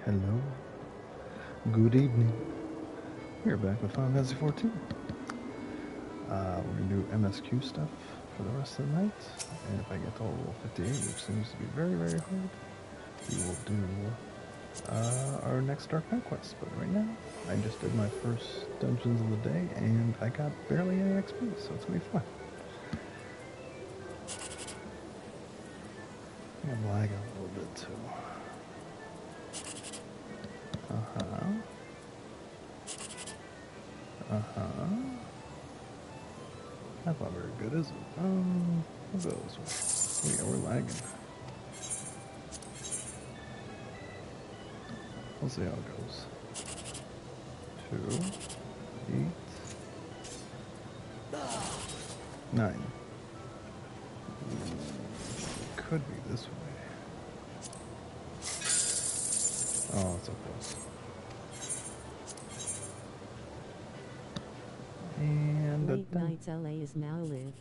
Hello. Good evening. We're back with Final Fantasy 14. We're going to do MSQ stuff for the rest of the night. And if I get to level 58, which seems to be very, very hard, we will do our next Dark Knight quest. But right now, I just did my first dungeons of the day, and I got barely any XP, so it's going to be fun. I'm lagging a little bit too. That's not very good, is it? We'll go this way. Yeah, we're lagging. We'll see how it goes. 2, 8, 9. Could be this way. Oh, it's so close. And Late Nights LA is now live.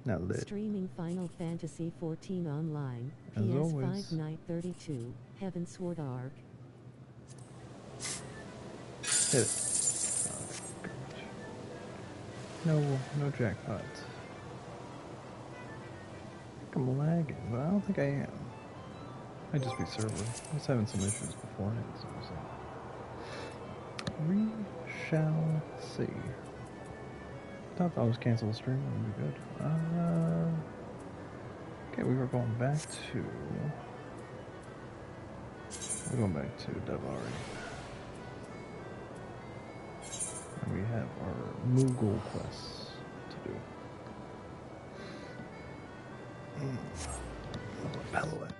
Now lit. Streaming Final Fantasy 14 online. As PS5 always. Night 32. Heavensward Arc. Hit it. Oh, garbage. No jackpot. I think I'm lagging, but I don't think I am. Might just be server. I was having some issues beforehand, so we shall see. Thought I was cancel the stream, that would be good. Okay, we were going back to... We're going back to Devari. And we have our Moogle quests to do. Repel it.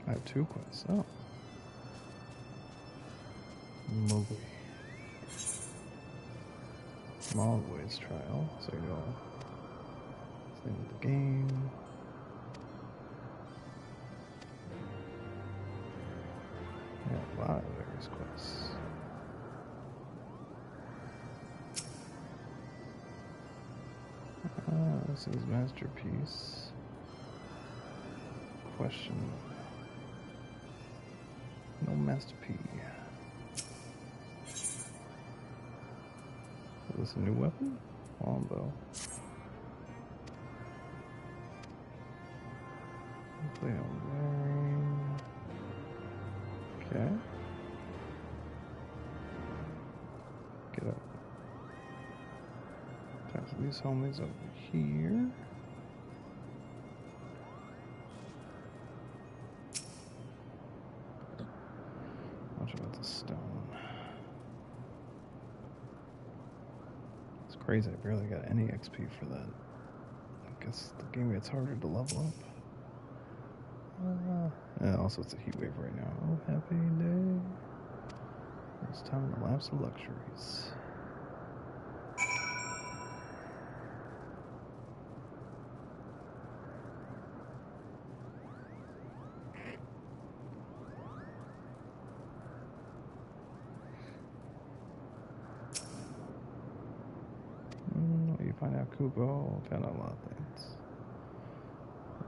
I have 2 quests. Oh. Mowgli. Small Ways trial. So you go. Name of the game. Yeah, a lot of various quests. This is Masterpiece. Question. No Masterpiece. Is this a new weapon? Longbow. Play on wearing. Okay. Get up. Talk to these homies over here. Much about the stone. It's crazy, I barely got any XP for that. I guess the game gets harder to level up. And also it's a heat wave right now. Oh, happy day. It's time to lapse of luxuries. You find out Kubo, found out a lot of things.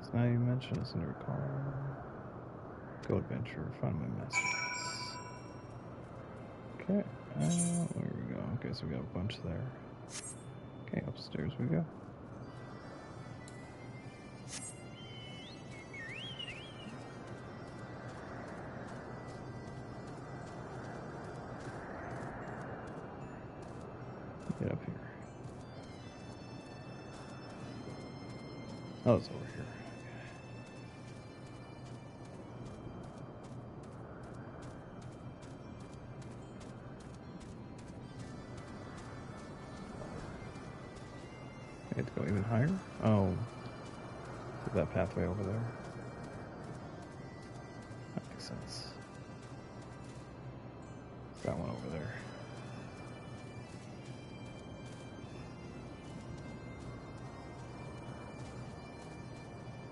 So now you mention it's in your car. Go adventure, find my masterpiece. Okay, there we go. Okay, so we got a bunch there. Okay, upstairs we go. Get up here. Oh, it's over here. I have to go even higher? Oh. To that pathway over there. That makes sense. That one over there.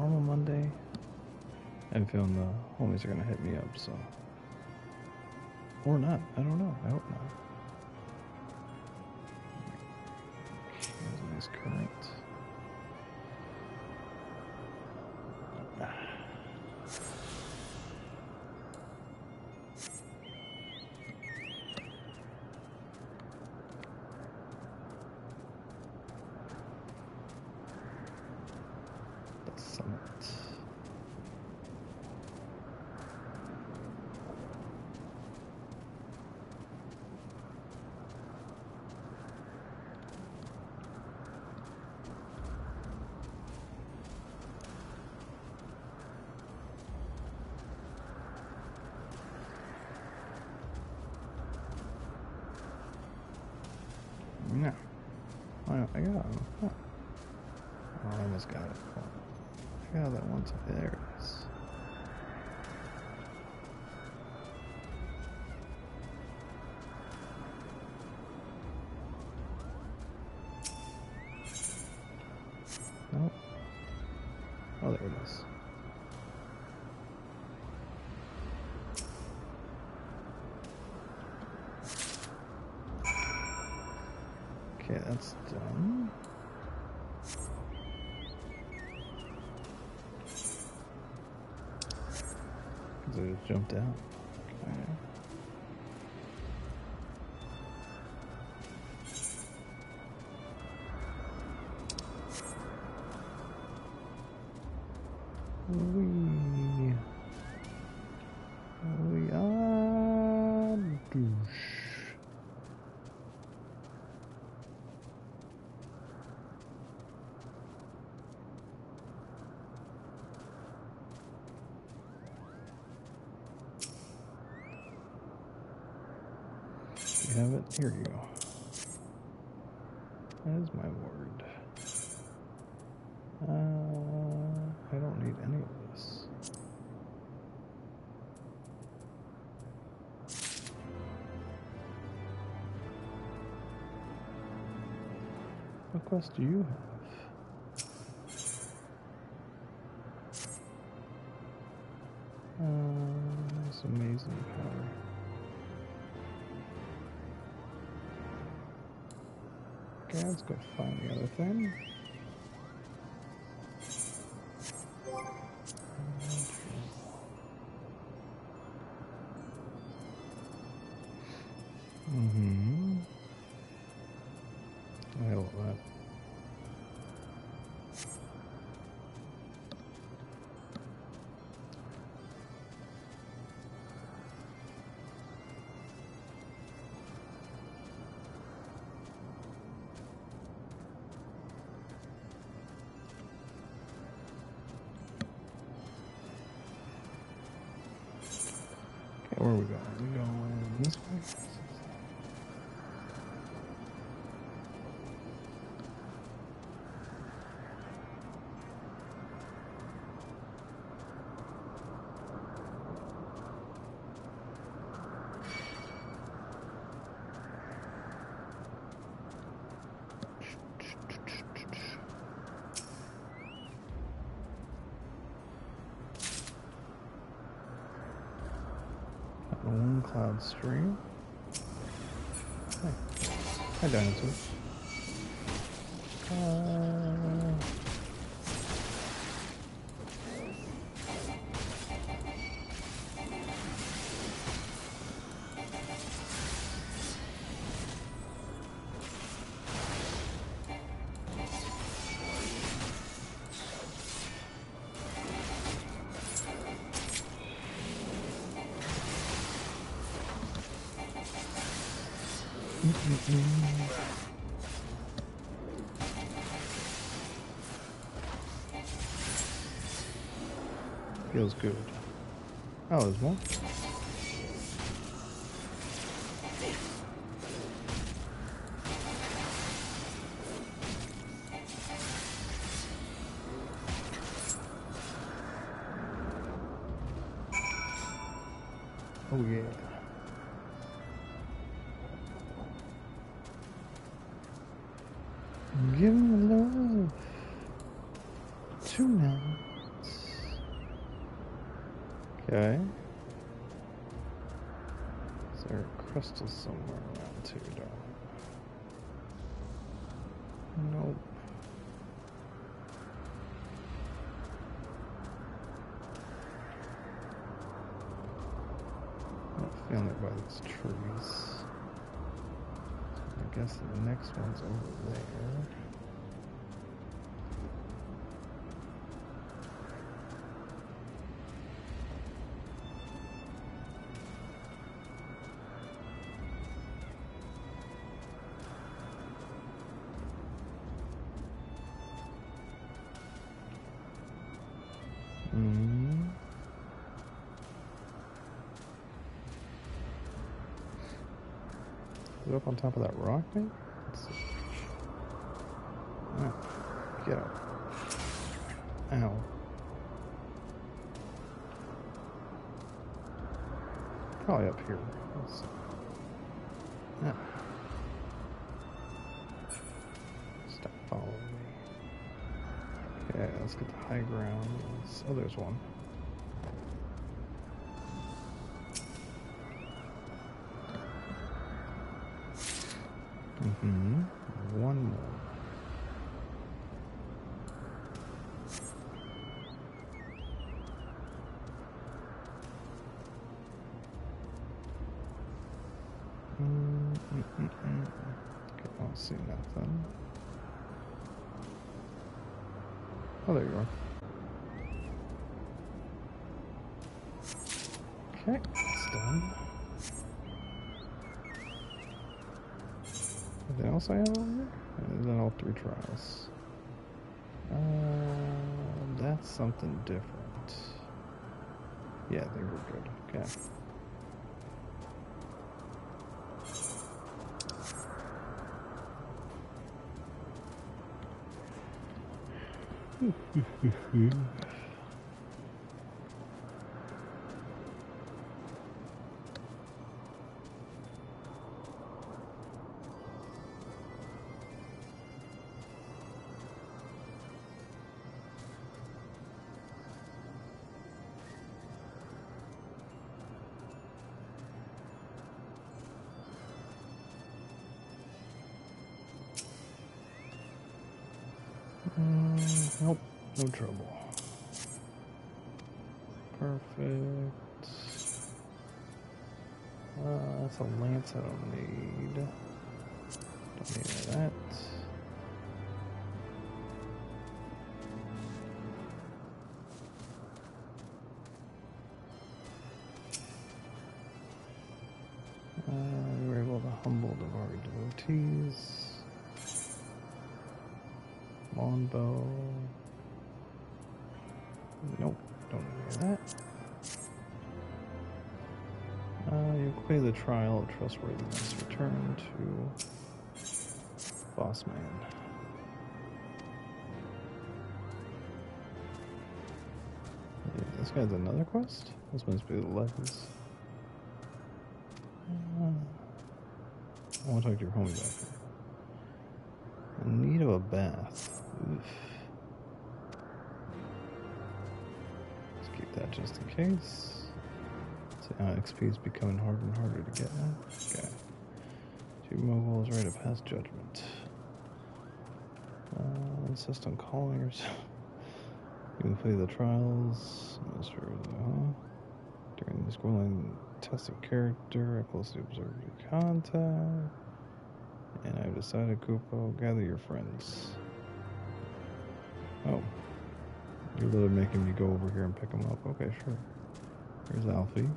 normal Monday. I have a feeling the homies are gonna hit me up, so. Or not. I don't know. I hope not. Here's a nice current. The summit. No. I got it. Huh. Oh, I almost got it. Oh, I got that one time. There it is. Nope. Oh, there it is. Okay, that's done. Because I just jumped out. Okay. We are douche. You have it? Here you go. That is my word. I don't need any of this. What quest do you have? This amazing power. Okay, let's go find the other thing. I want that. Okay, where are we going? We going this way? One cloud stream. Hi dinosaur. Feels good. Oh, there's more? Oh yeah. Give me love. Two now. Okay. Is there a crystal somewhere around too, though? Nope. Not feeling it by these trees. I guess the next one's over there. Is it up on top of that rock, maybe? Let's see. Ah, get up. Ow. Probably up here. Let's see. Ah. Stop following me. Okay, let's get the high ground. Oh, there's one. One more. Okay, I don't see nothing. Oh, there you are. Okay, that's done. Anything else I have on here? And then all 3 trials. That's something different. Yeah, they were good. Okay. Nope, no trouble. Perfect. That's a lance I don't need. Don't need any of that. We were able to humble Davari devotees. Longbow. Nope, don't need any of that. You complete the trial of trustworthiness. Return to Boss Man. Yeah, this guy's another quest? This must be the Legs. I want to talk to your homie back here. In need of a bath. Oof. Let's keep that just in case. XP is becoming harder and harder to get now. Okay. 2 mobiles ready to pass judgment. Insist on calling or so. You can play the trials. During this grueling test of character, I closely observed your contact. And I've decided, Kupo, gather your friends. Oh. You're literally making me go over here and pick them up. Okay, sure. Here's Alfie.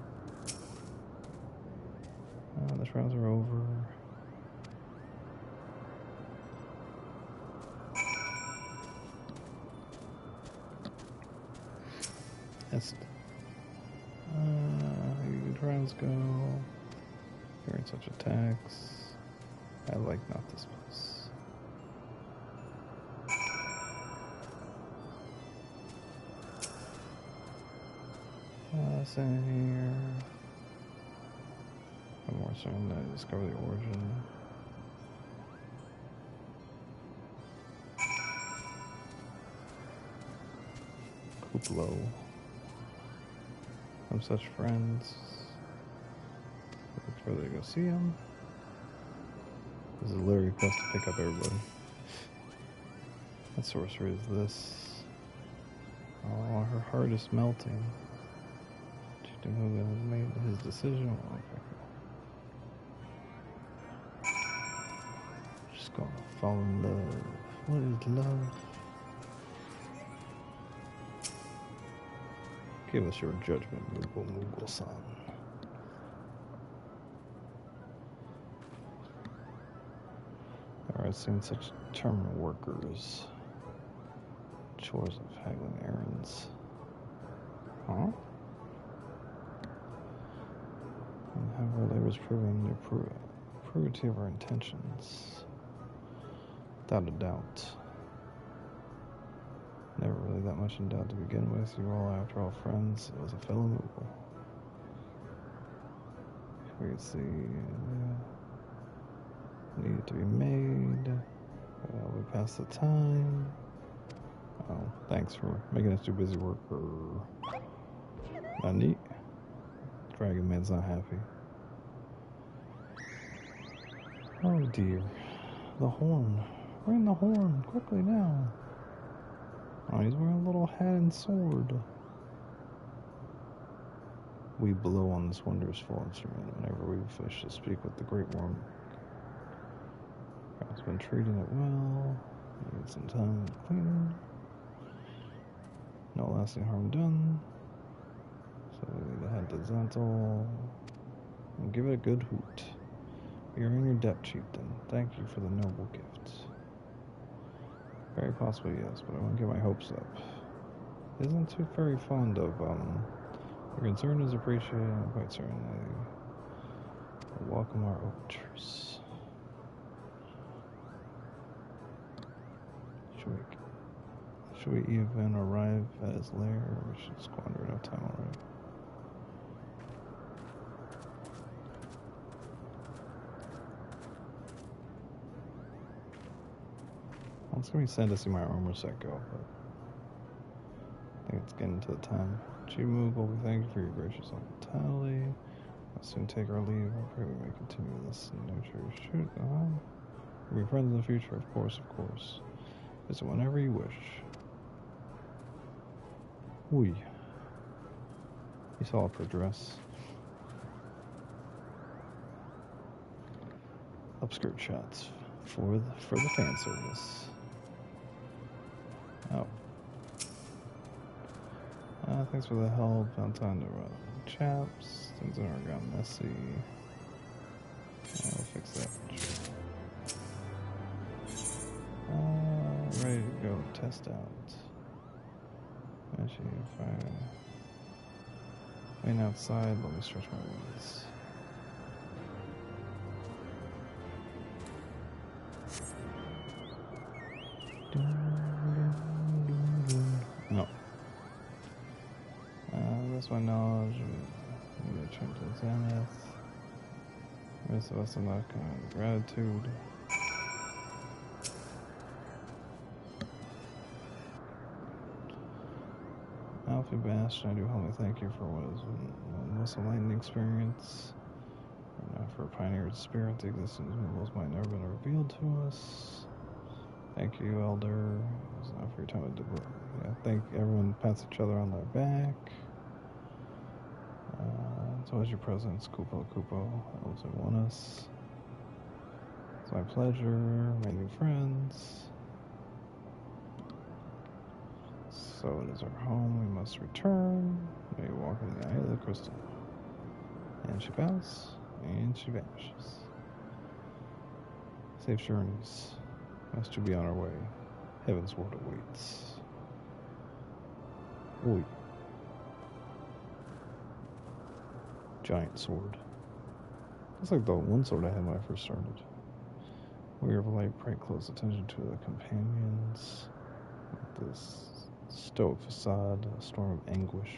The trials are over. Yes. Your trials go. Hearing such attacks. I like not this place. What's in here? I'm more certain that I discover the origin. Kuplo. I'm such friends. Look further to go see him. This is literally supposed to pick up everybody. What sorcery is this? Oh, her heart is melting. She has made his decision. Okay. Just gonna fall in love. What is love? Give us your judgment, Moogle-san. I've seen such determined workers. Chores of haggling errands. Huh? And have our labors proven the purity of our intentions? Without a doubt. Never really that much in doubt to begin with. You were all, after all, friends. It was a fellow Moogle. We can see needed to be made. We passed the time. Oh, thanks for making us do busy work. Not neat. Dragon Man's not happy. Oh dear. The horn. Ring the horn. Quickly now. Oh, he's wearing a little hat and sword. We blow on this wonderful instrument whenever we wish to speak with the Great Worm. I've been treating it well. Need some time to clean. No lasting harm done. So we need to head to Zental and give it a good hoot. You're in your debt, chieftain. Thank you for the noble gift. Very possibly, yes, but I won't get my hopes up. Isn't too very fond of, your concern is appreciated. I'm quite certain I welcome our overtures. Should we even arrive at his lair? We should squander enough time already. Well, it's gonna be sad to see my armor set go, but I think it's getting to the time. Moogle, we thank you for your gracious hospitality. I'll soon take our leave. I pray we may continue this nurture. Shoot, we'll be friends in the future, of course, of course. Visit whenever you wish. Ooh. You saw up her dress. Upskirt shots for the fan service. Oh. Thanks for the help. Found time to run chaps. Things aren't gotten messy. I'll fix that. Ready to go test out. Actually, if I went outside, let me stretch my wings. No. That's my knowledge. I'm going to turn to Zenith. The rest of us are not kind of gratitude. Alfie Bastion, I do humbly thank you for what is the most enlightening experience. For a pioneered spirit, the existence of Moogles might never been revealed to us. Thank you, Elder. It's not for your time to thank everyone, pats each other on their back. It's always your presence, Kupo. Elves who want us. It's my pleasure, my new friends. So it is our home, we must return. May we walk in the eye of the crystal. And she bows, and she vanishes. Safe journeys. Must to be on our way. Heavensward awaits. Oi. Giant sword. It's like the one sword I had when I first started. We are polite, pay close attention to the companions. This stoic facade, a storm of anguish.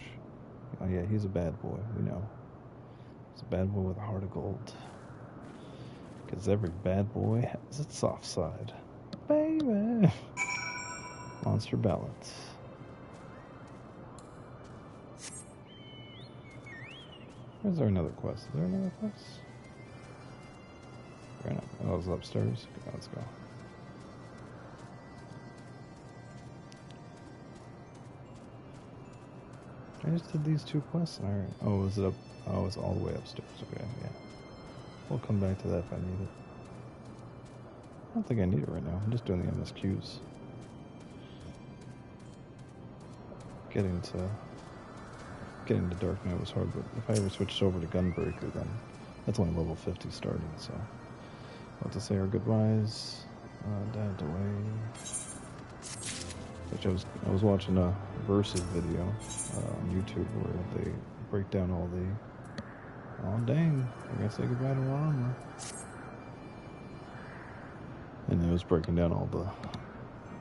Oh yeah, he's a bad boy, we know. He's a bad boy with a heart of gold. Because every bad boy has its soft side. Baby! Monster ballads. Is there another quest? Is there another quest? Right now. Oh, it's upstairs. Okay, let's go. I just did these 2 quests. Alright. Oh, is it up? Oh, it's all the way upstairs. Okay, yeah. We'll come back to that if I need it. I don't think I need it right now. I'm just doing the MSQs. Getting to Dark Knight was hard, but if I ever switched over to Gunbreaker, then that's only level 50 starting, so I'll have to say our goodbyes. Dad's away. Which I was watching a Versus video on YouTube where they break down all the... Oh dang, I gotta say goodbye to our armor. And it was breaking down all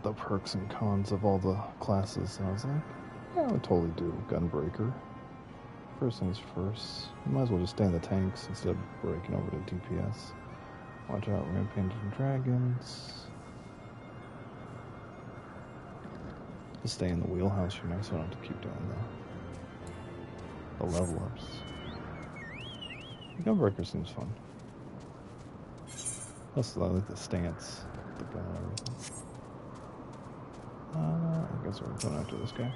the perks and cons of all the classes, and I was like, yeah, I would totally do Gunbreaker. First things first, you might as well just stay in the tanks instead of breaking over to DPS. Watch out, Rampaging Dragons. Just stay in the wheelhouse for now, so I don't have to keep doing the level ups. Gunbreaker seems fun. Plus, I like the stance, the gun and everything. I guess we're going after this guy.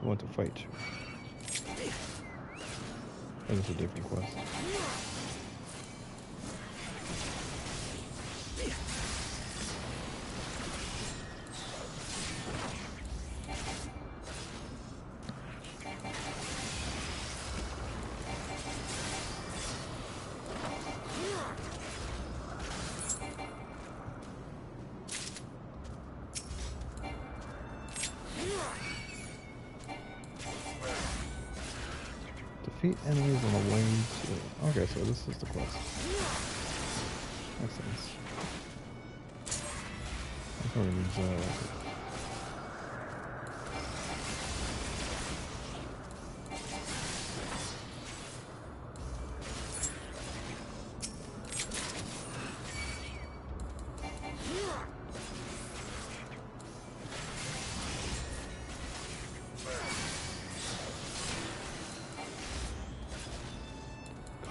I want to fight you. That is a different quest. Defeat enemies on the way to... Okay, so this is the quest. Makes sense. I thought it was,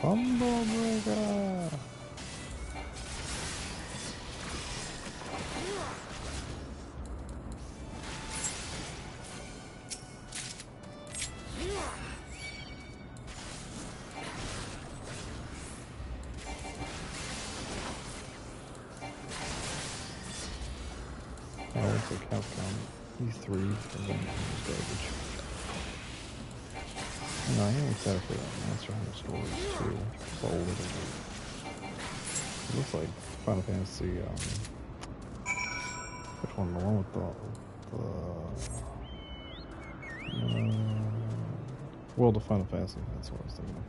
Combo Breaker! Oh, it's a Capcom E3 event. It's garbage. No, I am excited for that Monster Hunter Stories too. It's old. It looks like Final Fantasy, which one? The one with the World of Final Fantasy, that's what I was thinking of.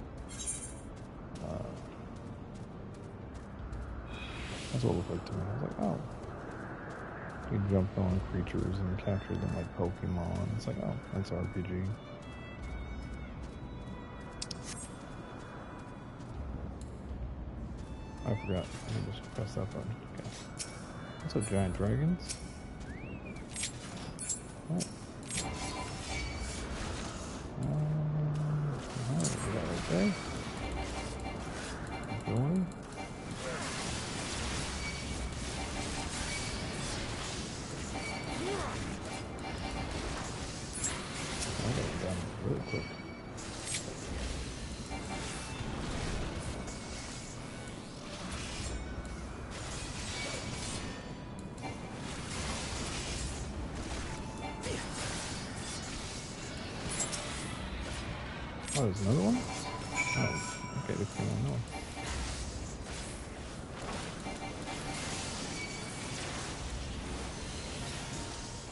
That's what it looked like to me. I was like, oh. You jump on creatures and capture them like Pokemon. It's like, oh, that's RPG. I forgot. I just press that button. Okay. Also, giant dragons. What? Is that right there? Joy? I got it done really quick. Oh, there's another one? Oh, okay, there's one more.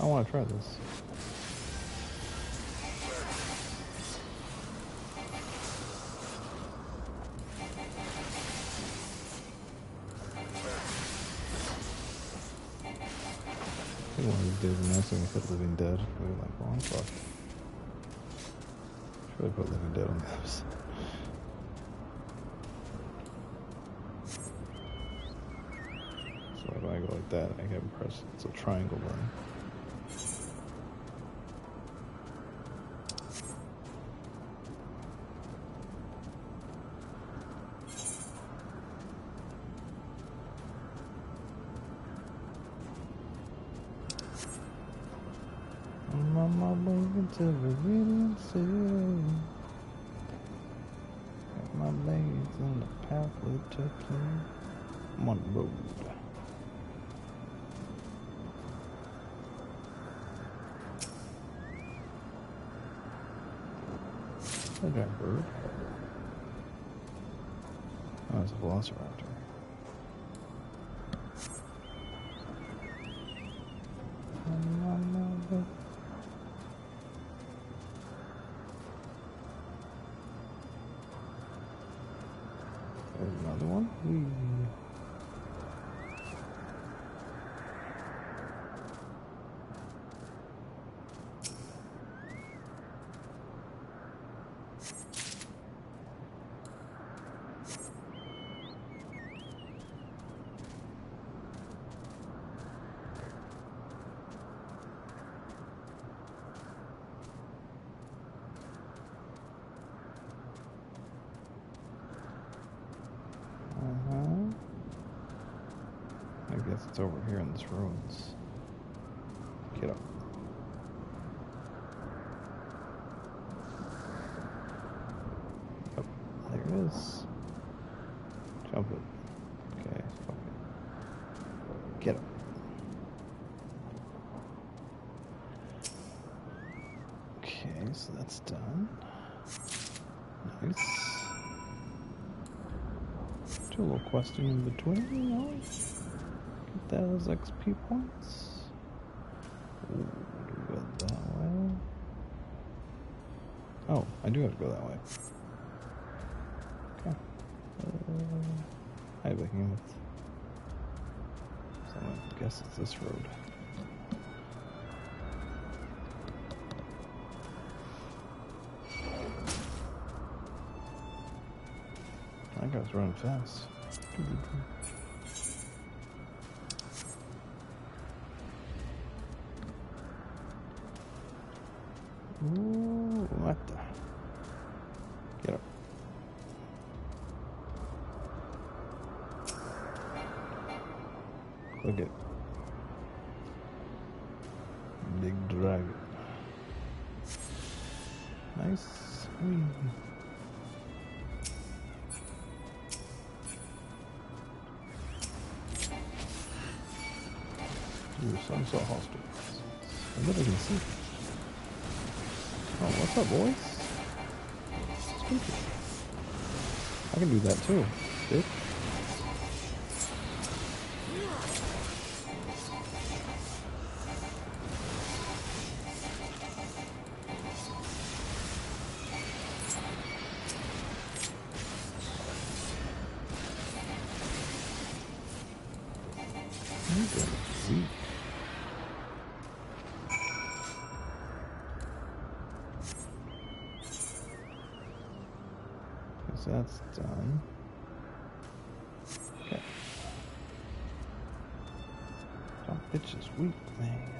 I want to try this. I think one of these days I'm actually going to put Living Dead. I'll be like, well, I'm fucked. Should I put Living Dead on this? So if I go like that, I can press, it's a triangle button. on my way into Viridian City. Got my legs in the pathway to play. I'm on the road. Hey, giant bird. Oh, it's a velociraptor. There's another one. Whee. I guess it's over here in this ruins. Get up. Oh, there it is. Jump it. Okay, fuck it. Get up. Okay, so that's done. Nice. Do a little questing in between, you know? Get those XP points. Ooh, do we go that way? Oh, I do have to go that way. Okay. Hi, behemoth. So I guess it's this road. That guy's running fast. Ooh, what the? Get up. Click it. Big dragon. Nice. Whee. Ooh, some saw hostiles. I bet I can see. Oh, what's up, boys? Spooky. I can do that too, bitch. Sweet. So that's done. Okay. Some bitch is weak, man.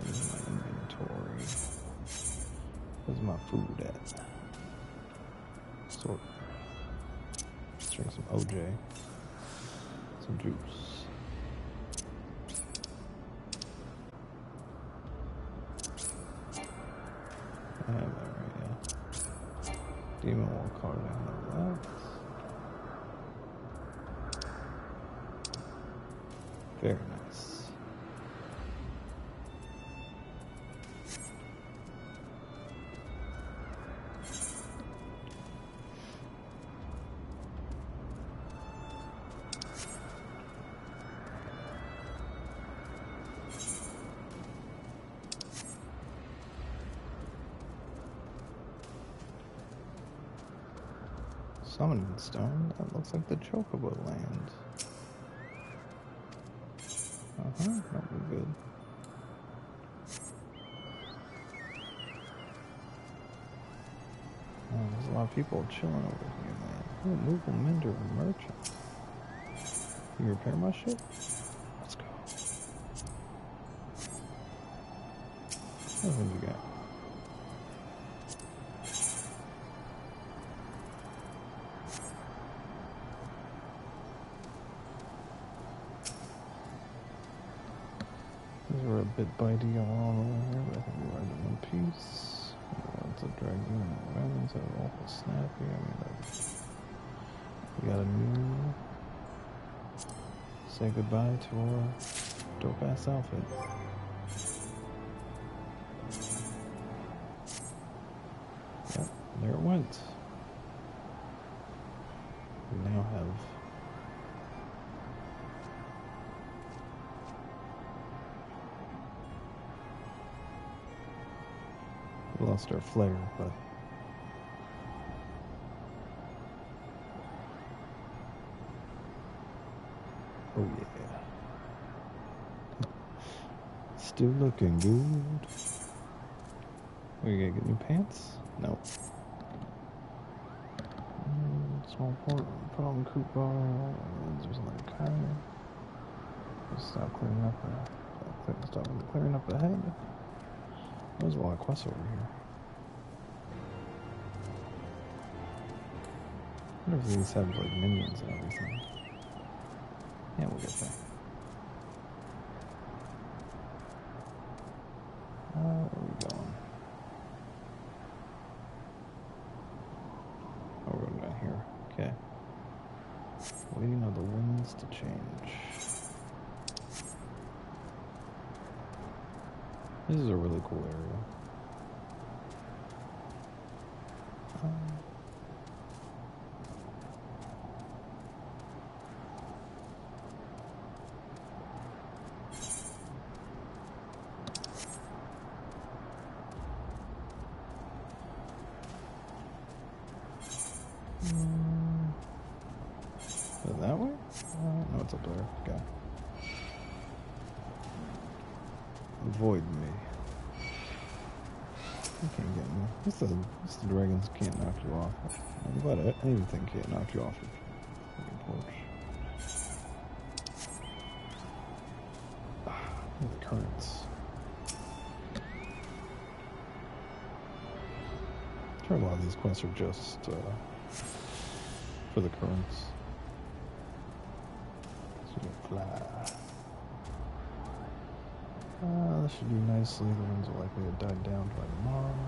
Where's my inventory? Where's my food at? Sort. Let's drink some OJ. Some juice. I have that right now. Demon Wall card, I have that. Very nice. Summoning stone? That looks like the Chocobo land. That'll be good. Oh, there's a lot of people chilling over here, man. Ooh, Movable Mender Merchant. Can you repair my shit? Let's go. What have you got? were a bit bitey all the way here, but I think we were in one piece. It's a dragon. Islands are awful snappy. I mean, we got a new. Say goodbye to our dope ass outfit. Yep, there it went. We now have. We lost our flare, but oh yeah, still looking good. We gotta get new pants? No. Small port, problem coupon. There's another car. Stop clearing up. Stop clearing up ahead. There's a lot of quests over here. I wonder if these have like minions and everything. Yeah, we'll get there. Where are we going? Oh, we're going down here. Okay. Waiting on the winds to change. This is a really cool area. Is it that way? No, it's up there. Okay. Avoid me. You can't get me. At least the dragons can't knock you off. I'm glad anything can't knock you off your porch. The currents. I'm sure a lot of these quests are just for the currents. So you fly. This should do nicely. The winds are likely to die down by tomorrow.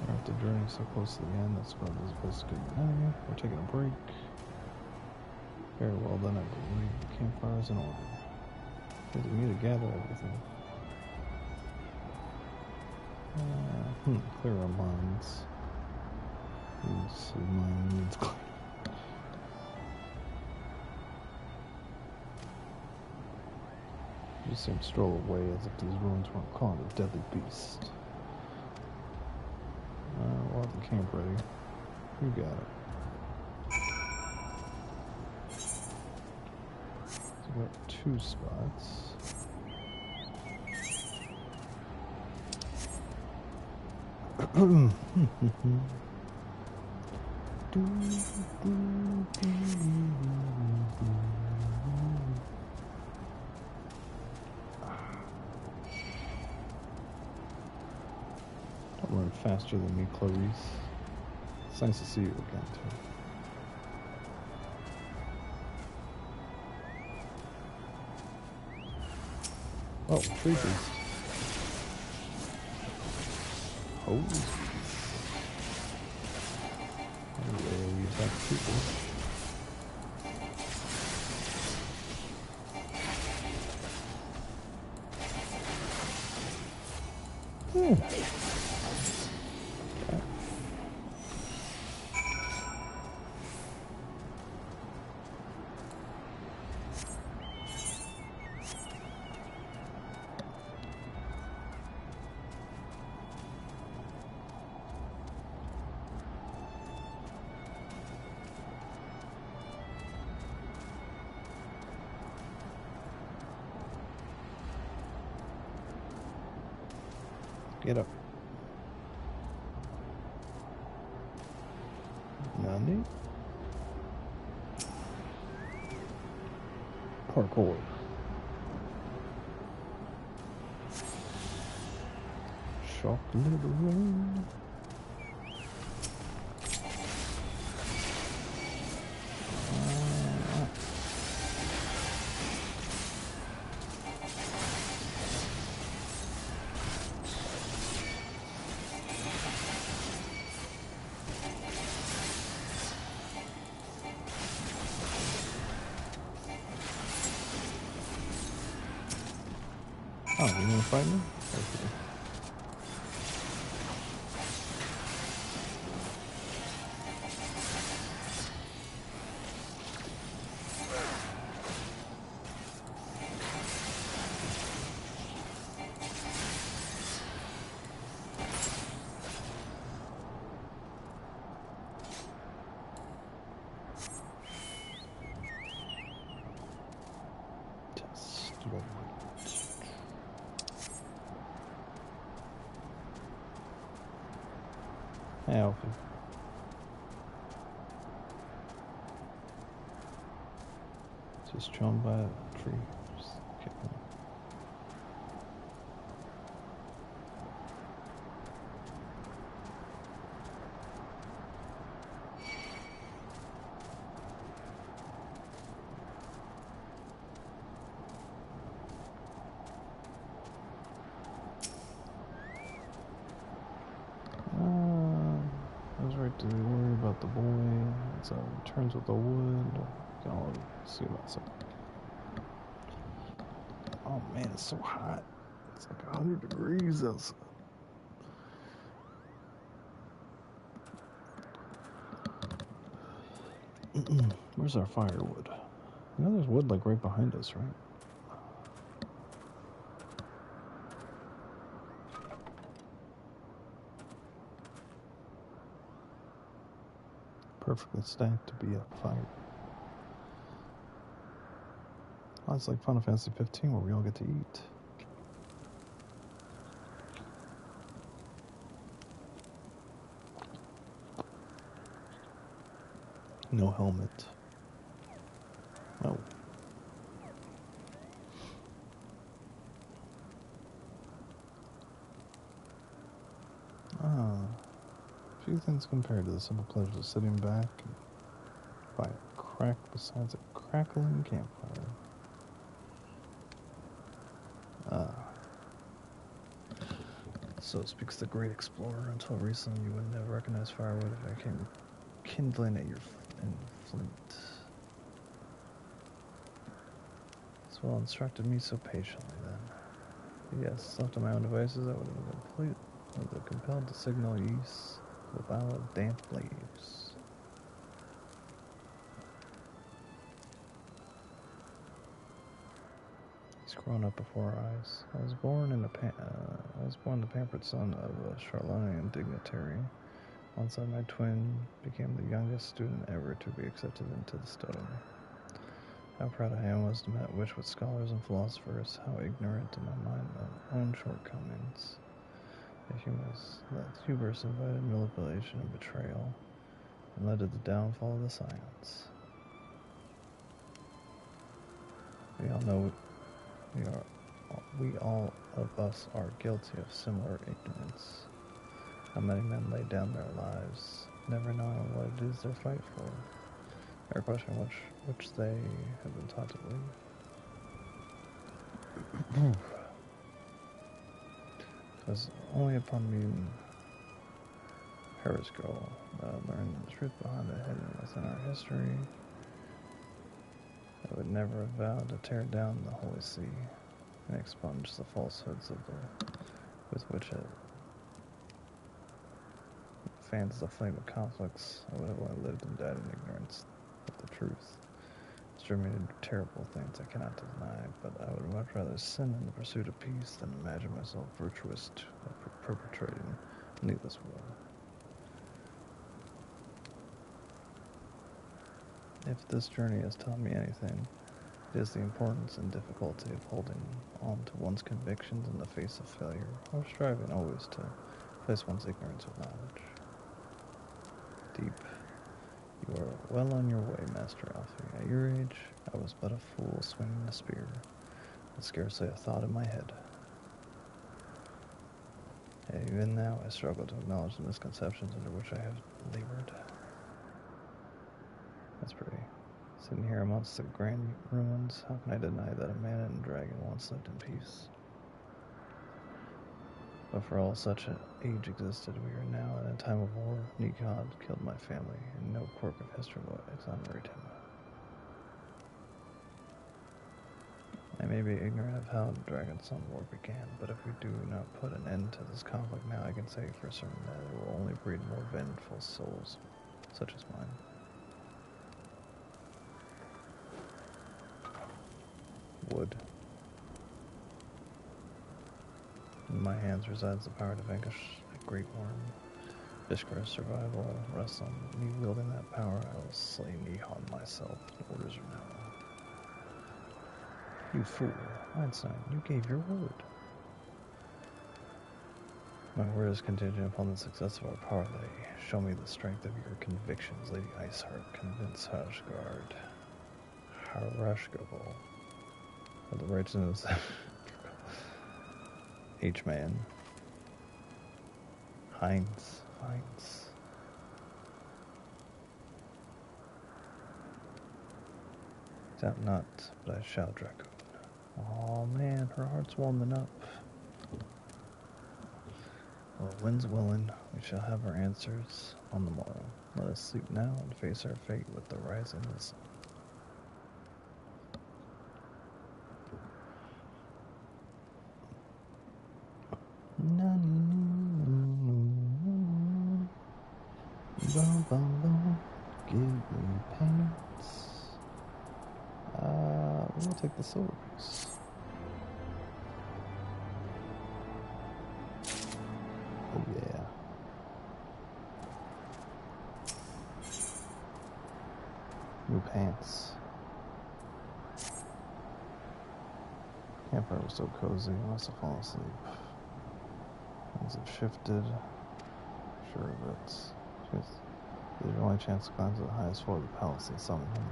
After journey so close to the end, that squad is supposed to good night. We're taking a break. Very well done, I believe. The campfire is in order. We need to gather everything. Clear our minds. Whose mind needs clear? You seem to stroll away as if these ruins weren't caught a deadly beast. We'll have the camp ready. You got it. So we got 2 spots. Don't run faster than me, Clarice. It's nice to see you again, too. Oh, tree beast. Holy. Anyway, we attack people. Okay. Get up. Nani? Parkour. Shock little rain. Oh, you wanna fight me? Okay. Test load. Hey, Alfie. Just chilling by a tree. Just kicking. I was right to worry about the boy. It's returns with the wood. We can all see about something. Oh man, it's so hot. It's like 100 degrees outside. Where's our firewood? I know there's wood like right behind us, right? Perfectly stacked to be a fire. Oh, it's like Final Fantasy 15 where we all get to eat. No helmet. Oh. Few things compared to the simple pleasure of sitting back by a crack besides a crackling campfire. So speaks the great explorer. Until recently, you would never recognize firewood if it came kindling at your in flint. This well instructed me so patiently then. Yes, left to my own devices, I would have compelled to signal use of the bough of damp leaves. He's grown up before our eyes. I was born the pampered son of a Charlonian dignitary. Once my twin became the youngest student ever to be accepted into the study. How proud I was to match with scholars and philosophers, how ignorant in my mind of my own shortcomings. That hubris invited manipulation and betrayal, and led to the downfall of the science. We all know we all of us are guilty of similar ignorance. How many men lay down their lives, never knowing what it is they fight for, or question which they have been taught to believe. Because only upon meeting Heresco learn the truth behind the hidden within our history. I would never have vowed to tear down the Holy See and expunge the falsehoods with which it fans the flame of conflicts. I would have only lived and died in ignorance of the truth. Driven me to do terrible things I cannot deny, but I would much rather sin in the pursuit of peace than imagine myself virtuous of perpetrating needless war. If this journey has taught me anything, it is the importance and difficulty of holding on to one's convictions in the face of failure, or striving always to replace one's ignorance with knowledge. Deep. You are well on your way, Master Alfie. At your age, I was but a fool swinging a spear, with scarcely a thought in my head. And even now, I struggle to acknowledge the misconceptions under which I have labored. That's pretty. Sitting here amongst the grand ruins, how can I deny that a man and a dragon once lived in peace? But for all such an age existed, we are now in a time of war. Nikod killed my family, and no quirk of history will exonerate him. I may be ignorant of how Dragon Sun War began, but if we do not put an end to this conflict now, I can say for certain that it will only breed more vengeful souls, such as mine. Wood. In my hands resides the power to vanquish the great worm. Vishkara's survival rests on me wielding that power. I will slay Nihon myself. The orders are now. You fool, Einstein, you gave your word. My word is contingent upon the success of our parlay. Show me the strength of your convictions, Lady Iceheart. Convince Hashgard. Harashgable. Of the righteousness H-Man. Heinz. Doubt not, but I shall, Dracoon. Oh man, her heart's warming up. Well, wind's willing, we shall have our answers on the morrow. Let us sleep now and face our fate with the rising of the sun. Give me pants. We'll take the silver piece. Oh yeah. New pants. Campfire was so cozy, I must have fallen asleep. Things have shifted. Sure of it. There's your only chance to climb to the highest floor of the palace and summon him.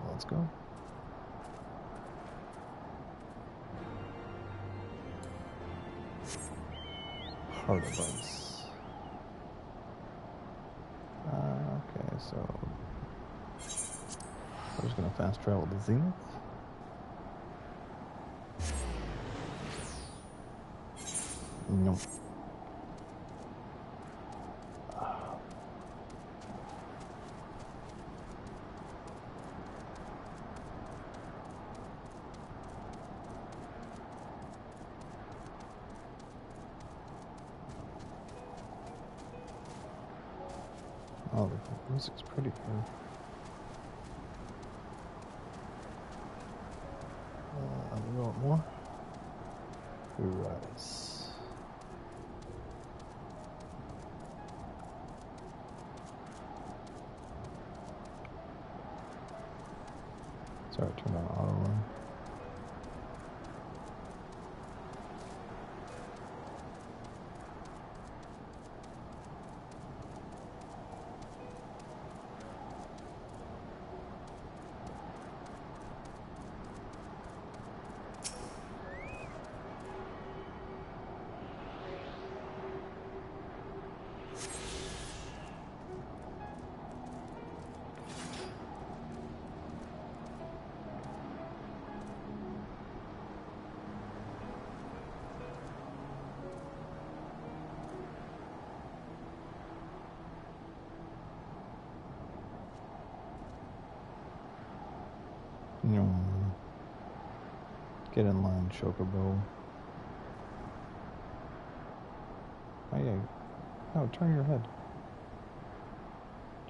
Well, let's go. Heart of Ice. Okay, so we're just gonna fast travel to Zenith. Nope. Oh, the music's pretty here. We want more? Rise. Sorry, turn on auto run. Get in line, Chocobo. Oh yeah. No, turn your head.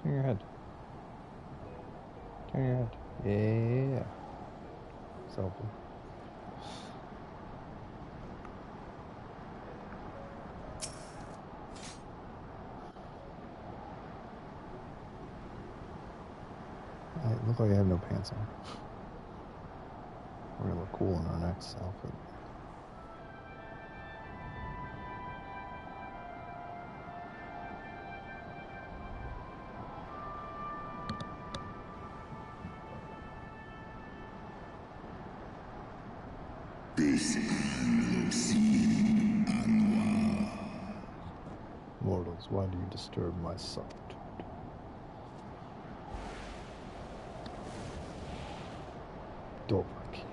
Turn your head. Turn your head. Yeah. Selfie. I look like I have no pants on. We're gonna look cool in our next outfit. Mortals, why do you disturb my solitude? Dovahki.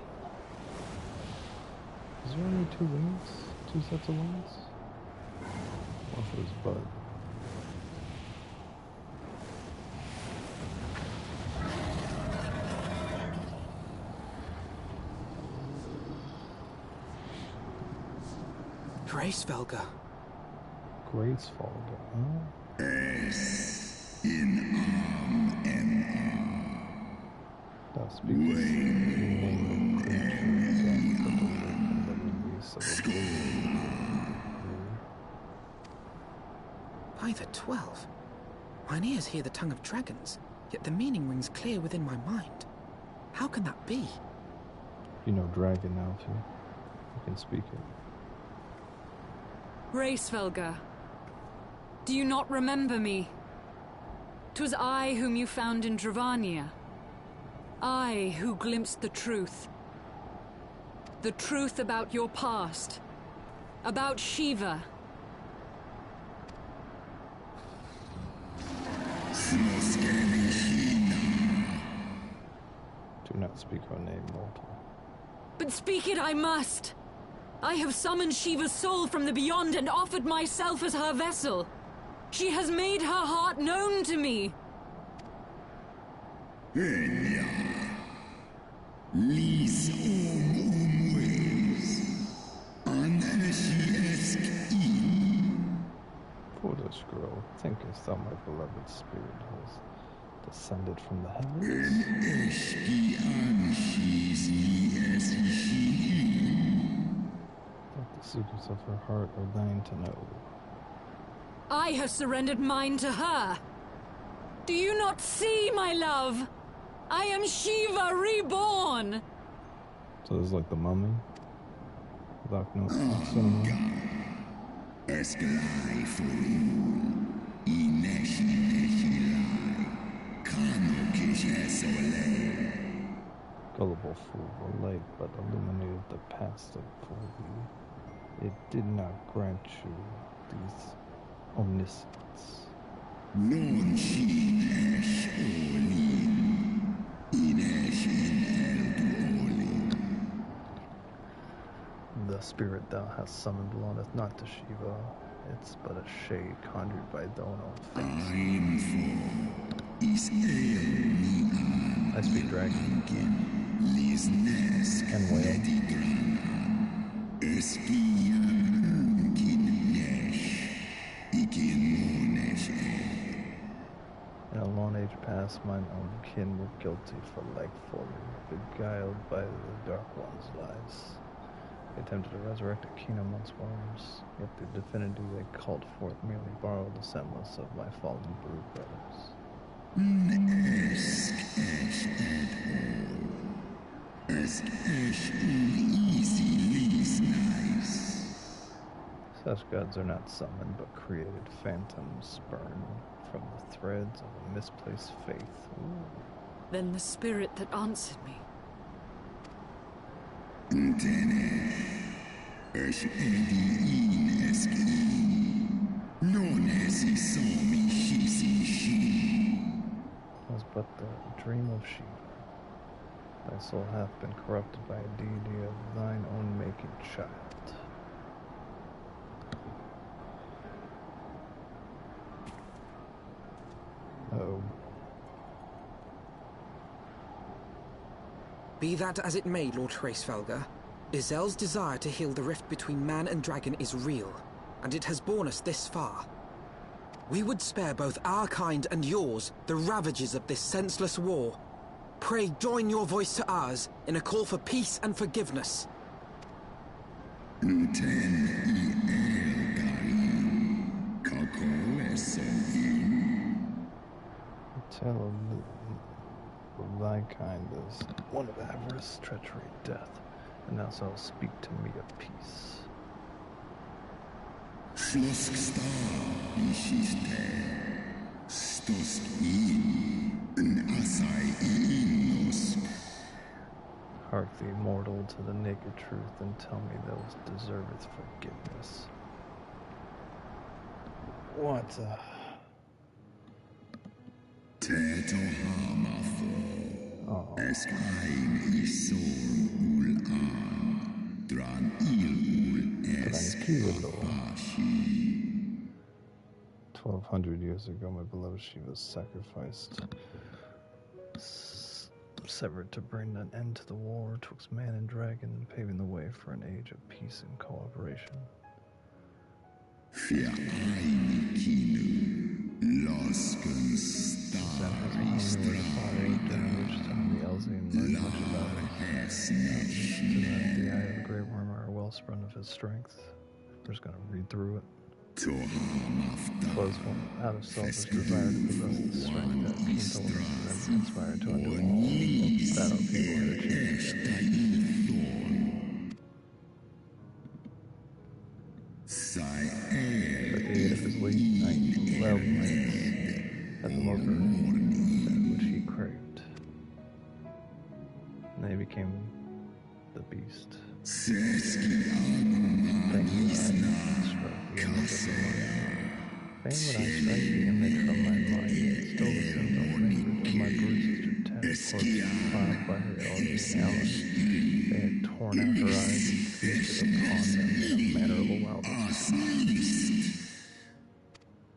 Is there only two wings? Two sets of wings? One for his bud. Gracevelga. Gracefolder, huh? S in arm and Thou speakest the name of creature, death, the belief in the release of oblivion. By the 12. Mine ears hear the tongue of dragons, yet the meaning rings clear within my mind. How can that be? You know dragon now, too. You can speak it. Gracevelga, do you not remember me? 'Twas I whom you found in Dravania. I who glimpsed the truth. The truth about your past. About Shiva. Do not speak her name, mortal. But speak it I must. I have summoned Shiva's soul from the beyond and offered myself as her vessel. She has made her heart known to me. Foolish girl, thinkest thou my beloved spirit has descended from the heavens? That the secrets of her heart are thine to know. I have surrendered mine to her. Do you not see, my love? I am Shiva reborn. So this is like the mummy? Without no cinema? Gullible fool, the light but illuminated the past for thee. It did not grant you these omniscience. The spirit thou hast summoned belongeth not to Shiva. It's but a shade conjured by thine own face. I speak dragon. And whale. In a long age past, mine own kin were guilty for like folly, beguiled by the Dark One's lies. They attempted to resurrect a king amongst worms, yet the divinity they called forth merely borrowed the semblance of my fallen brood brothers. Such gods are not summoned, but created phantoms spurned from the threads of a misplaced faith. Ooh. Then the spirit that answered me. Was but the dream of Shiva. Thy soul hath been corrupted by a deity of thine own making, child. Oh. Be that as it may, Lord Gracevelga, Izel's desire to heal the rift between man and dragon is real, and it has borne us this far. We would spare both our kind and yours the ravages of this senseless war. Pray join your voice to ours in a call for peace and forgiveness. Tell of thy kind is one of avarice, treachery, death, and thou shalt speak to me of peace. Hark thee, mortal, to the naked truth, and tell me thou deservest forgiveness. What? Oh. 1200 years ago, my beloved Shiva was sacrificed, severed to bring an end to the war twixt man and dragon, paving the way for an age of peace and cooperation. Für eine Kino, los That has only the father during which time the Elsian learned much about him. To that the eye of the great worm are a wellspring of his strength. We're just going to read through it. Close one, out of selfish desire to possess the strength that intelligence and inspired to undo all that our people had achieved together. But the aid of his late night love at the most that which he craved. And they became the beast. Fain would I strike the image from my mind, still the simple fingers of my bruised tentacles filed by her eldest talons. They had torn out her eyes and feasted upon them in a manner of a wild beast.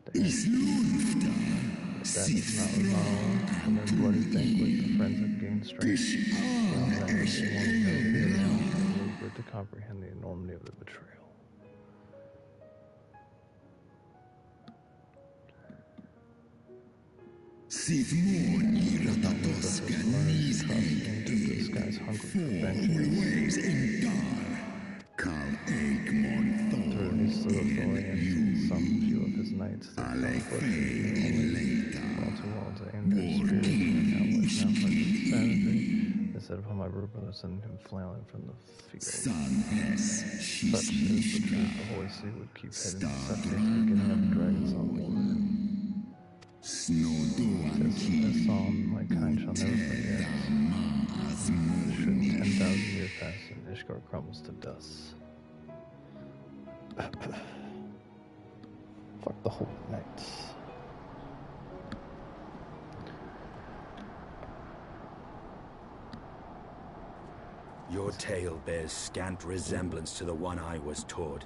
That is not all. From their bloody banquet, the friends had gained strength. Beyond that, they wanted to comprehend the enormity of the betrayal. This guy's hungry for vengeance. Through his little and some few of his knights, they fell wall to wall to aim their spears and now with not much sanity. They set upon my brother, sending him flailing from the field. Such is the truth the Holy See would keep hidden, such is the beginning of the dragon's song war. This psalm my kind shall never forget. Should 10,000 years pass and Ishgard crumbles to dust. Fuck the Holy Knights. Your tale bears scant resemblance to the one I was taught.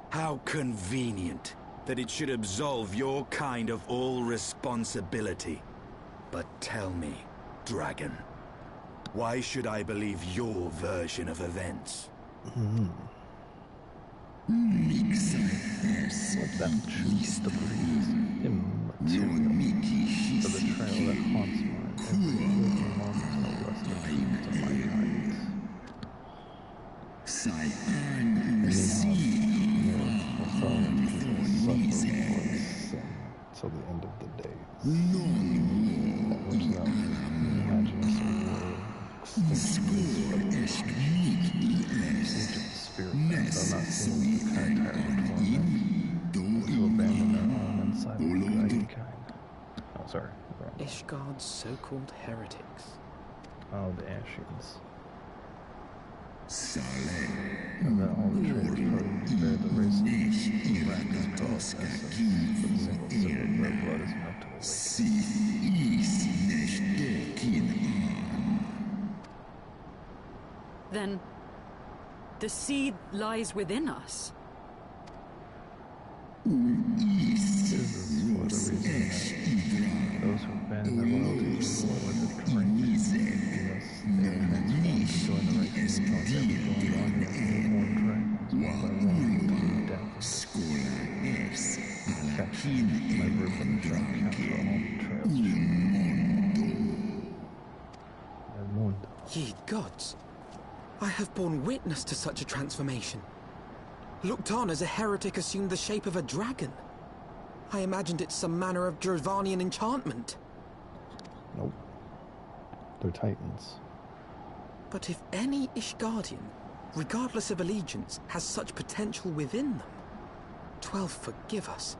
How convenient that it should absolve your kind of all responsibility. But tell me, dragon, why should I believe your version of events? Let them choose the breeze immaterial, the betrayal that haunts mine every waking moment no less the truth of my kind. Till the end of the days. That which thou imaginest of spirit, thou not seeing the kind of torment, to abandon their own and silent guiding kind. Oh, sorry. Ishgard's so-called heretics. Oh, the Ashians. And that all the traitors probably bear the race of Rak's called essence, but the single sip of their blood is enough to awaken. Then, the seed lies within us. This is for the reason that those who abandon their loyalty to war with the drink, unless they are transformed to join the race of the ever going on with the born dragons, one by one, down from the my birth and the drunk capture all betrayals. Ye gods, I have borne witness to such a transformation. Looked on as a heretic assumed the shape of a dragon. I imagined it some manner of Dravanian enchantment. Nope. They're titans. But if any Ishgardian, regardless of allegiance, has such potential within them, 12 forgive us.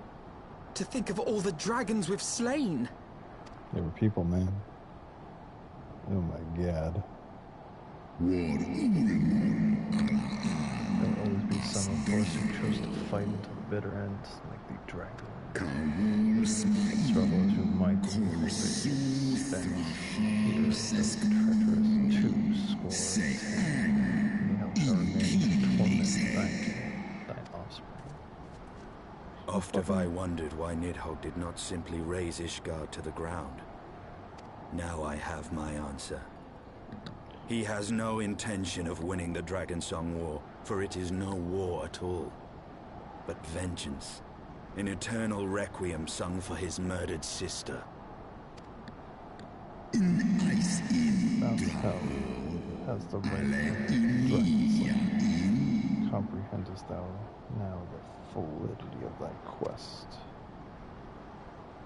To think of all the dragons we've slain. They were people, man. Oh my god. There'll always be some of us who chose to fight until the bitter end, like the dragon. Strugglers who might be spent years of treacherous 2 score and 10. Thou shalt remain to torment thine offspring. Oft have I wondered why Nidhogg did not simply raze Ishgard to the ground. Now I have my answer. He has no intention of winning the Dragonsong War, for it is no war at all. but vengeance. An eternal requiem sung for his murdered sister. That's how has the right to comprehendest thou now the validity of thy quest.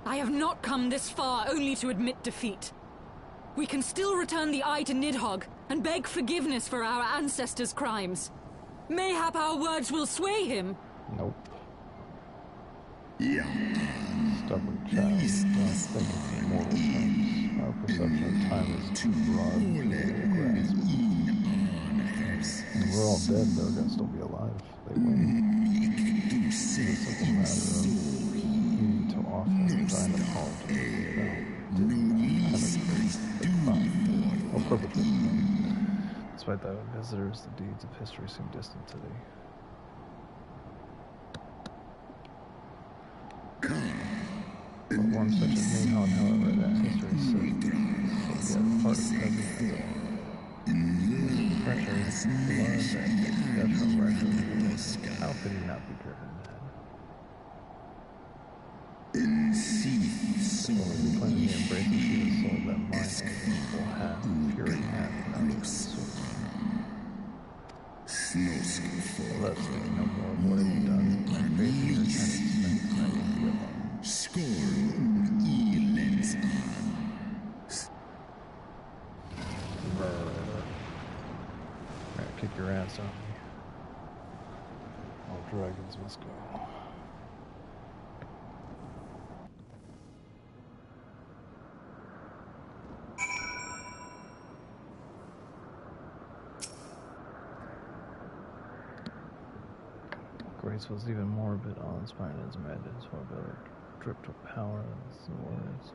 I have not come this far only to admit defeat. We can still return the eye to Nidhogg and beg forgiveness for our ancestors' crimes. Mayhap our words will sway him. Nope. Stubborn child, don't think in mortal terms. Our perception of time is too broad for you to grasp. And we're all dead, they're gonna still be alive. They win. It's a simple matter of needing to offer thine apology. Of course it is. Despite thy visitors, the deeds of history seem distant to thee. But one such as Nihon, however, that history is so yet part of present. Pressure is blood and death from record. How could he not be driven mad? So we claim the embrace of the soul that my will have, pure and have, not let's think no more of what have you done. My faith in your tenets makes I will be alone. Alright, kick your ass on me. All dragons must go. Grace was even more a bit awe-inspiring as madness, while Bella dripped with power as the words,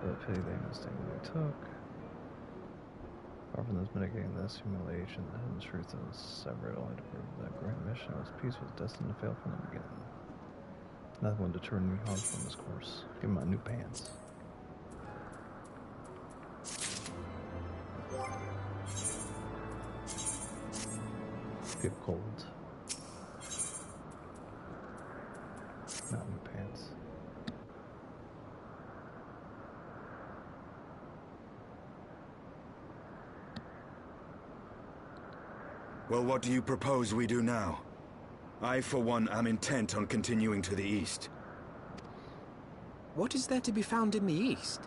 but pity they mistakenly took. Far from this mitigating this humiliation, the hidden truth that was severed only to prove that great mission was peace was destined to fail from the beginning. Nothing would deter Nihon from his course. Give him my new pants. Get cold. Not new pants. Well, what do you propose we do now? I, for one, am intent on continuing to the east. What is there to be found in the east?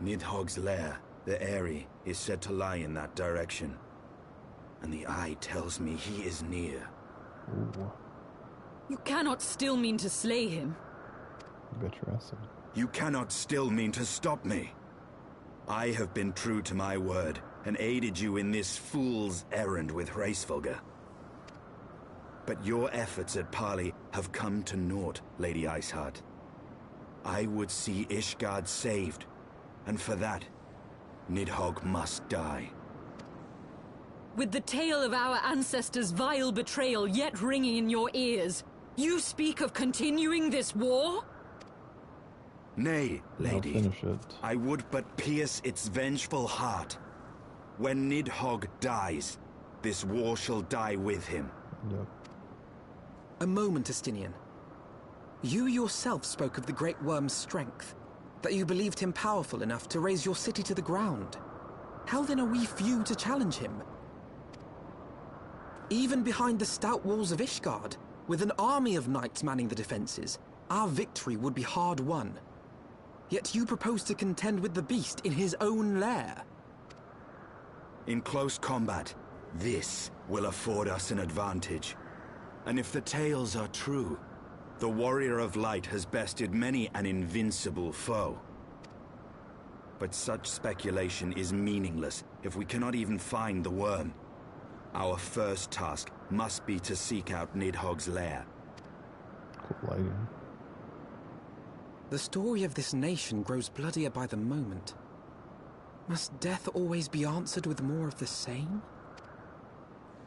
Nidhogg's lair, the Eyrie, is said to lie in that direction. And the eye tells me he is near. Ooh. You cannot still mean to slay him. Bet your ass in. You cannot still mean to stop me. I have been true to my word and aided you in this fool's errand with Hraesvelgr. But your efforts at parley have come to naught, Lady Iceheart. I would see Ishgard saved, and for that, Nidhogg must die. With the tale of our ancestors' vile betrayal yet ringing in your ears, you speak of continuing this war? Nay, lady. I'll finish it. I would but pierce its vengeful heart. When Nidhogg dies, this war shall die with him. Yep. A moment, Estinian. You yourself spoke of the Great Worm's strength, that you believed him powerful enough to raise your city to the ground. How then are we few to challenge him? Even behind the stout walls of Ishgard, with an army of knights manning the defenses, our victory would be hard won. Yet you propose to contend with the beast in his own lair. In close combat, this will afford us an advantage. And if the tales are true, the Warrior of Light has bested many an invincible foe. But such speculation is meaningless if we cannot even find the worm. Our first task must be to seek out Nidhogg's lair. Cool lighting. The story of this nation grows bloodier by the moment. Must death always be answered with more of the same?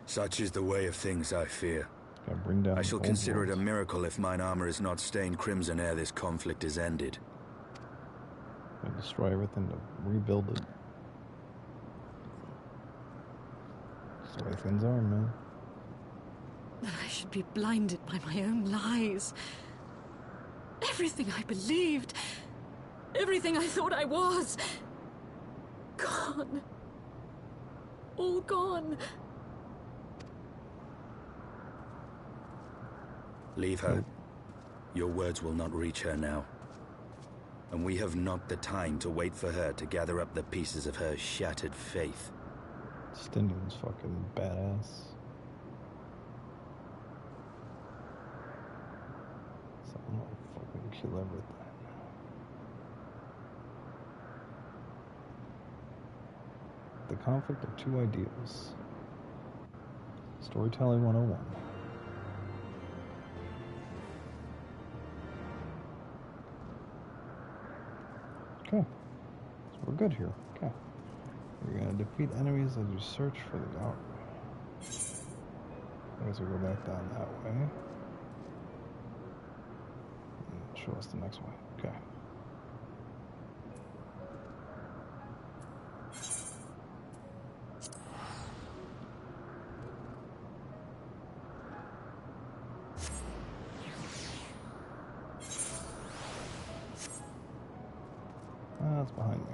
Such is the way of things, I fear. Gotta bring down I shall old consider it a ones. miracle if mine armor is not stained crimson ere this conflict is ended. Gotta destroy everything to rebuild it. That's the way things are, man. That I should be blinded by my own lies. Everything I believed, everything I thought I was, gone. All gone. Leave her. Your words will not reach her now. And we have not the time to wait for her to gather up the pieces of her shattered faith. Stindion's fucking badass. So I'm gonna fucking kill everything. The conflict of two ideals. Storytelling 101. Okay. So we're good here. Okay. We're gonna defeat enemies as you search for the Ark. I guess we'll go back down that way. And show us the next way. Okay. That's behind me.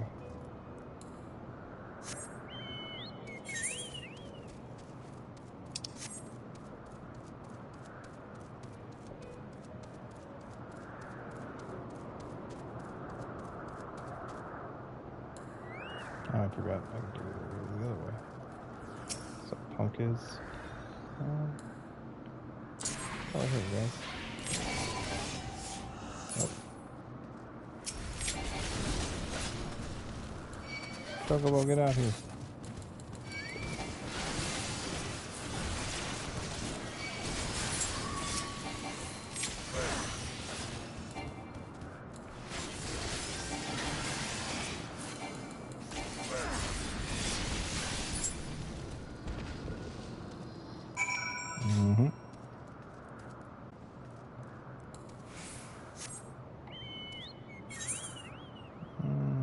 Oh, I forgot I can do it the other way. So punk is. Oh, here we go. Oh. Chocobo, get out here.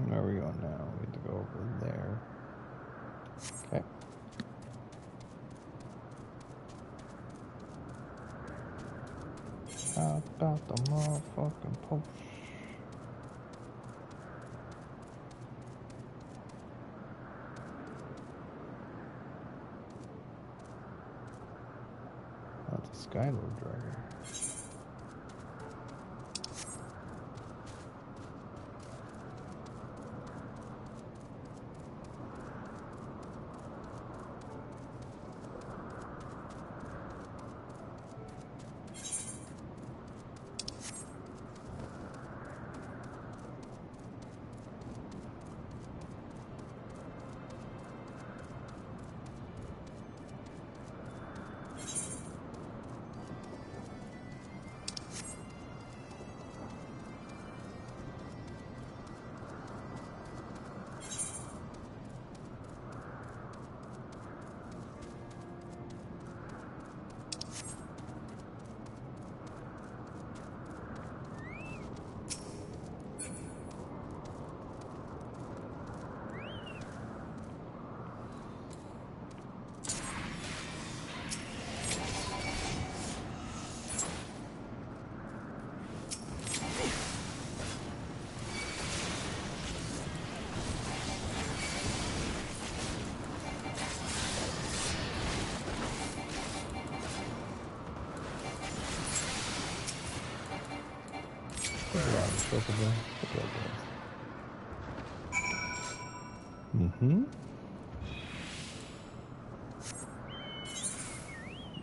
Where are we going now? We need to go over there. Okay. How about the motherfucking post? That's a Skylord Dragon.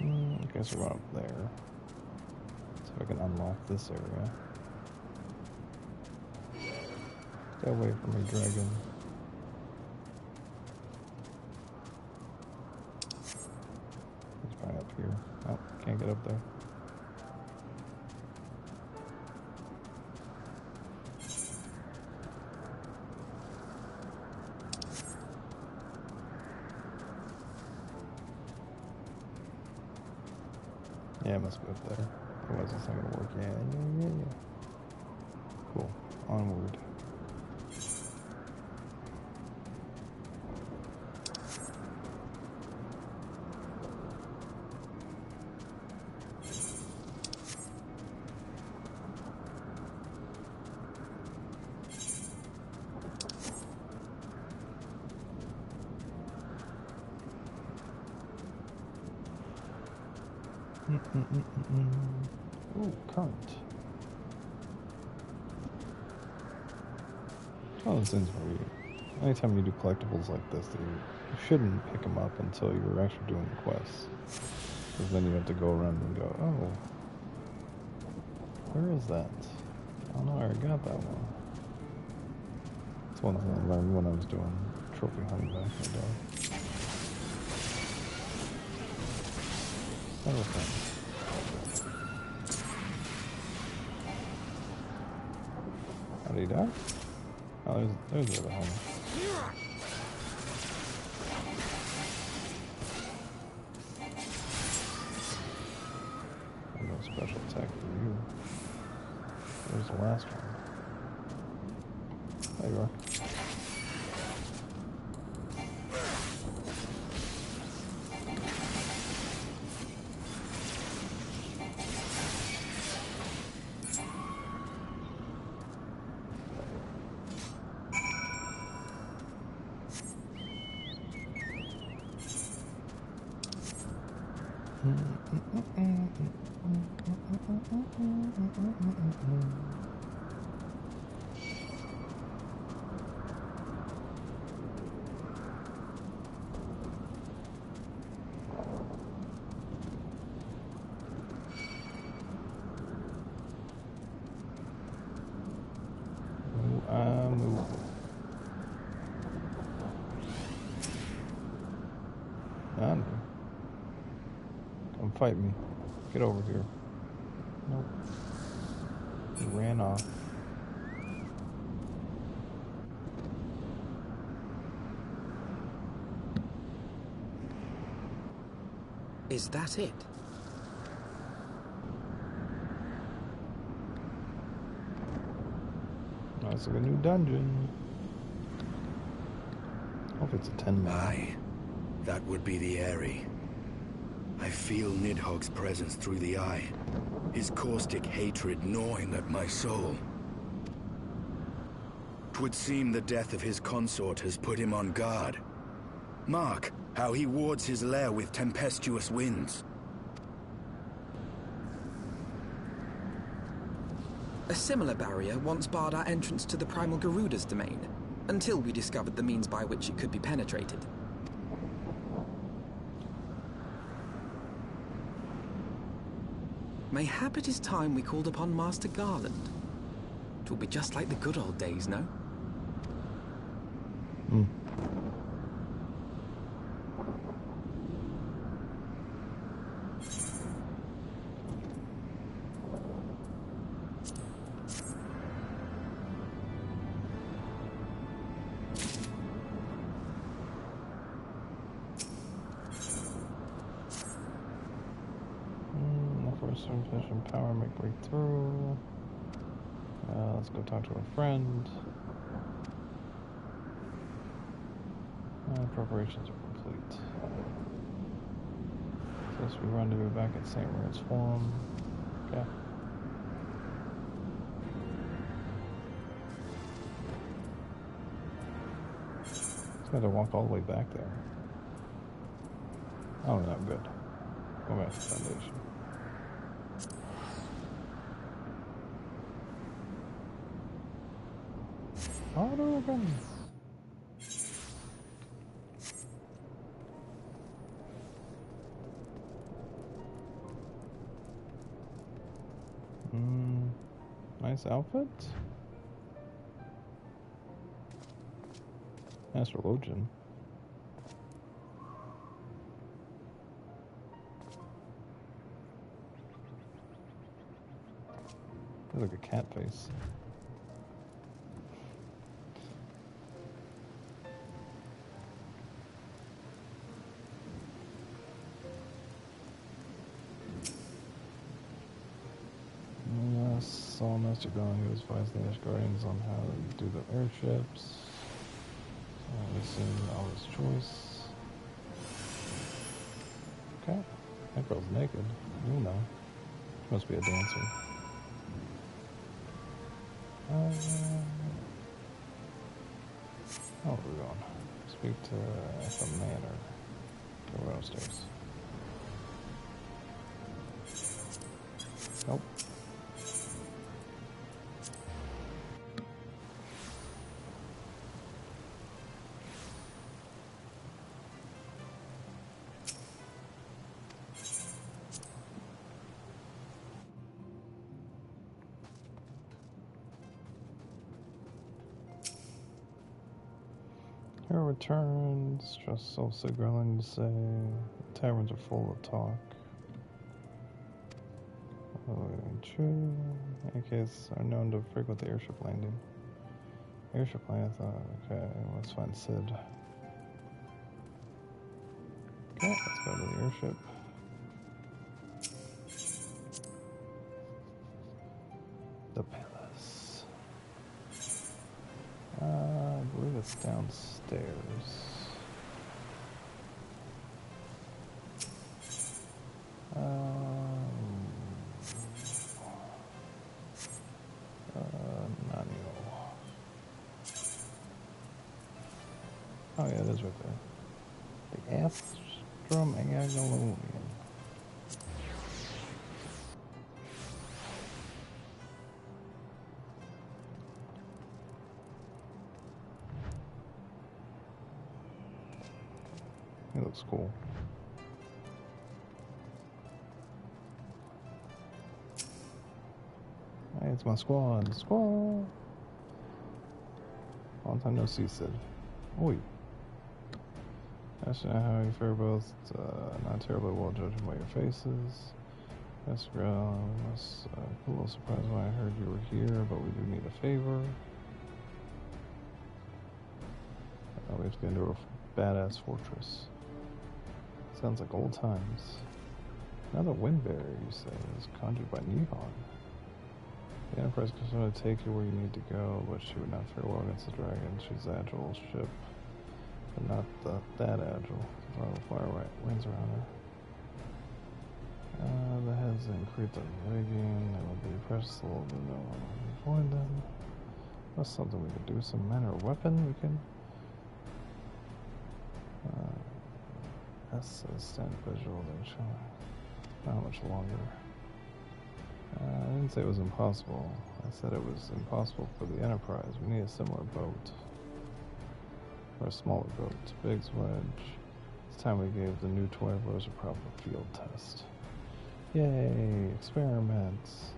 I guess we're up there. So I can unlock this area. Stay away from me, dragon. He's probably up here. Oh, can't get up there. Yeah, it must be up there. Otherwise it's not gonna work. Yeah. Cool. Onward. Ooh, current. Oh, this thing's where you, anytime you do collectibles like this, you shouldn't pick them up until you're actually doing the quests. Because then you have to go around and go, oh, where is that? Oh no, I already got that one. It's one thing I learned when I was doing trophy hunting back in the day. Several things. How did he die? Oh, there's the other homie. No special attack for you. Where's the last one? There you are. Come fight me. Get over here. Nope. He ran off. Is that it? That's like a new dungeon. Hope it's a 10-man. Aye, that would be the Airy. I feel Nidhogg's presence through the eye, his caustic hatred gnawing at my soul. 'Twould seem the death of his consort has put him on guard. Mark how he wards his lair with tempestuous winds. A similar barrier once barred our entrance to the Primal Garuda's domain, until we discovered the means by which it could be penetrated. Mayhap it is time we called upon Master Garland. 'Twill be just like the good old days, no? Sufficient power, make breakthrough. Let's go talk to a friend. Preparations are complete. Says we rendezvous back at St. Mary's Forum. Okay. Just got to walk all the way back there. Oh, not good. Go back to Foundation. Auto gun. Nice outfit. Astrologian. Looks like a cat face. Saw Master Gone, who advised the Ash Guardians on how to do the airships. Listen, Alva's choice. Okay. That girl's naked. You know. She must be a dancer. Oh, where are we going? Speak to the manor. Go upstairs. Nope. Hero returns, just so Sigurlin to say. Taverns are full of talk. True. AKs are known to frequent the airship landing. Airship landing, I thought, okay, let's find Sid. Okay, let's go to the airship. The palace. I believe it's downstairs. Oh yeah, it is right there. The Astrum Agnolonian. He looks cool. Hey, it's my squad. Squad! Long time no see, Sid. Oi. Ask you how you fare both, not terribly well judging by your faces. Yes, girl, I was a little surprised when I heard you were here, but we do need a favor. We have to get into a badass fortress. Sounds like old times. Another wind barrier, you say, is conjured by Nihon. The Enterprise can sort of take you where you need to go, but she would not fare well against the dragon. She's an agile ship, but not that agile. The fire winds around her. The heads increase the rigging. It will be precious a little bit. No one will avoid them. That's something we could do. Some manner of weapon we can. That's a stand visual. Not much longer. I didn't say it was impossible. I said it was impossible for the Enterprise. We need a similar boat. Or a smaller boat. Biggs Wedge. It's time we gave the new toy Rose a proper field test. Yay! Experiments!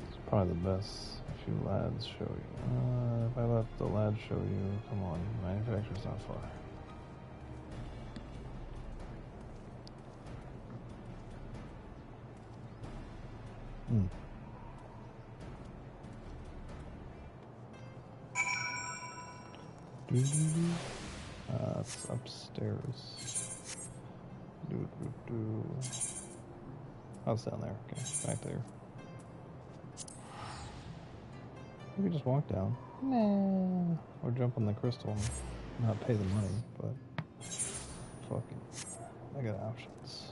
It's probably the best if you lads show you. If I let the lads show you, come on, manufacturer's not far. It's upstairs. Oh, it's down there. Okay, back there. We could just walk down. Nah. Or jump on the crystal and not pay the money, but fucking, I got options.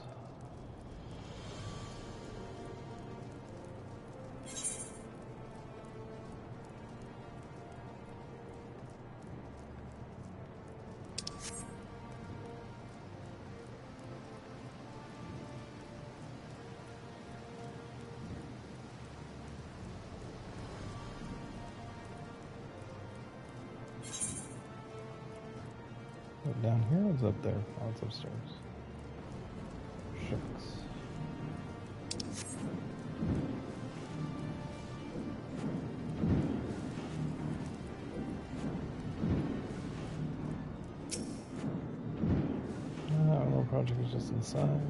Down here or it's up there? Oh, it's upstairs. Shucks. Our little project is just inside.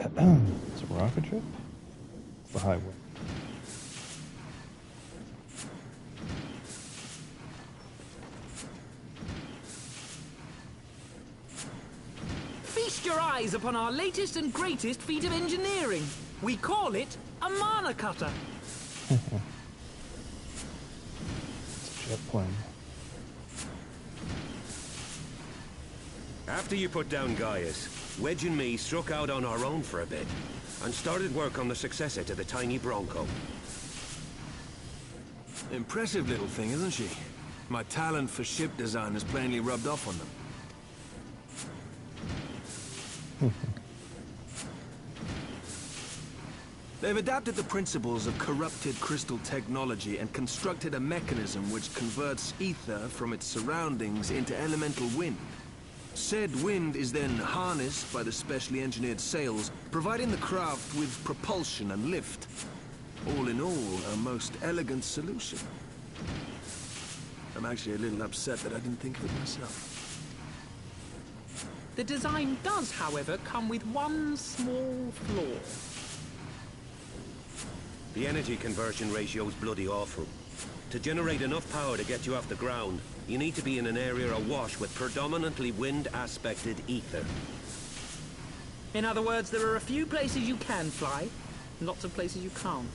It's a rocket ship? It's the highway. Your eyes upon our latest and greatest feat of engineering. We call it a mana cutter. It's a jet plane. After you put down Gaius, Wedge and me struck out on our own for a bit and started work on the successor to the tiny Bronco. Impressive little thing, isn't she? My talent for ship design has plainly rubbed off on them. They've adapted the principles of corrupted crystal technology and constructed a mechanism which converts ether from its surroundings into elemental wind. Said wind is then harnessed by the specially engineered sails, providing the craft with propulsion and lift. All in all, a most elegant solution. I'm actually a little upset that I didn't think of it myself. The design does, however, come with one small flaw. The energy conversion ratio is bloody awful. To generate enough power to get you off the ground, you need to be in an area awash with predominantly wind-aspected ether. In other words, there are a few places you can fly, and lots of places you can't.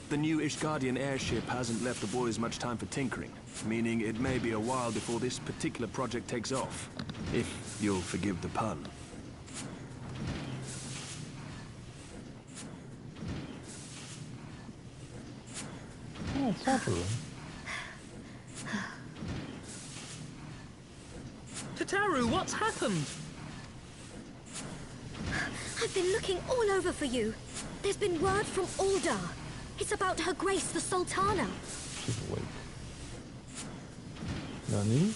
The new Ishgardian airship hasn't left the boys much time for tinkering, meaning it may be a while before this particular project takes off. If you'll forgive the pun. Oh, it's Satoru. Tataru, what's happened? I've been looking all over for you. There's been word from Aldar. It's about Her Grace the Sultana. She's awake. Nani?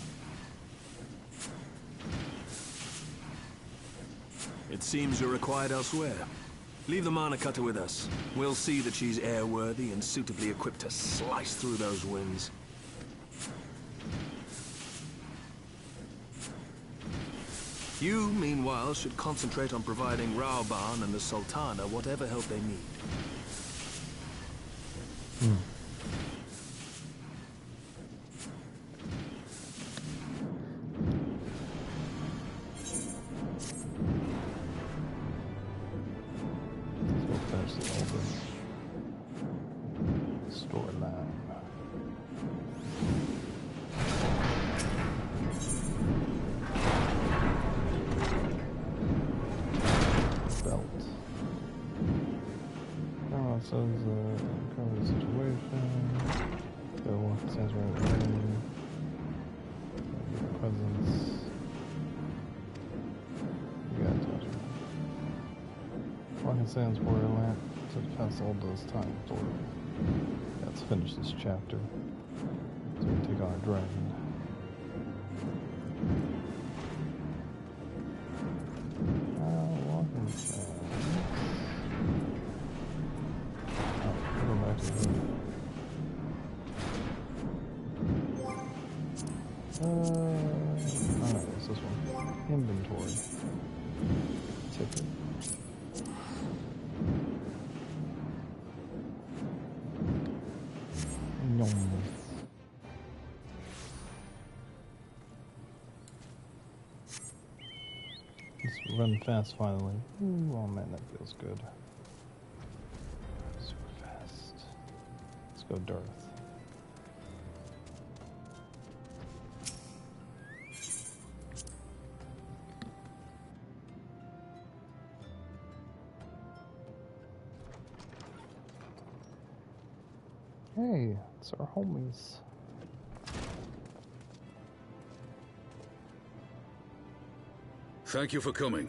It seems you're required elsewhere. Leave the Mana Cutter with us. We'll see that she's airworthy and suitably equipped to slice through those winds. You, meanwhile, should concentrate on providing Raoban and the Sultana whatever help they need. Cover the situation. Go walk the sands right away. Presence. You gotta touch it. Walking sands borderland to defense all those times. Let's finish this chapter. So we take on a dragon. Walking sands. Alright, what's this one? Inventory. Ticket. Nom. Let's run fast finally. Ooh, oh man, that feels good. Super fast. Let's go Darth. Hey, it's our homies. Thank you for coming.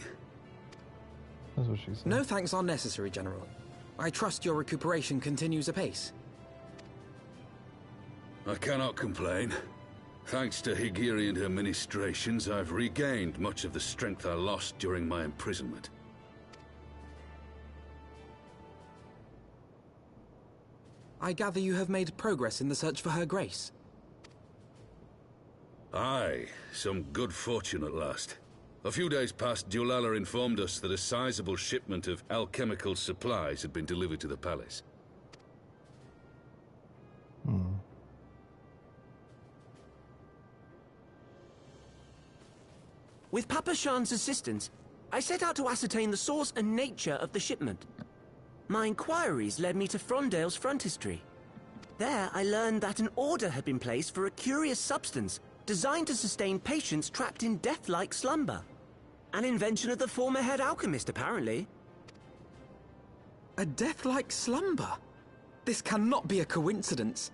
That's what she said. No thanks are necessary, General. I trust your recuperation continues apace. I cannot complain. Thanks to Higiri and her ministrations, I've regained much of the strength I lost during my imprisonment. I gather you have made progress in the search for Her Grace. Aye, some good fortune at last. A few days past, Dulala informed us that a sizable shipment of alchemical supplies had been delivered to the palace. With Papa Shan's assistance, I set out to ascertain the source and nature of the shipment. My inquiries led me to Frondale's frontistery. There, I learned that an order had been placed for a curious substance designed to sustain patients trapped in death-like slumber. An invention of the former head alchemist, apparently. A death-like slumber? This cannot be a coincidence.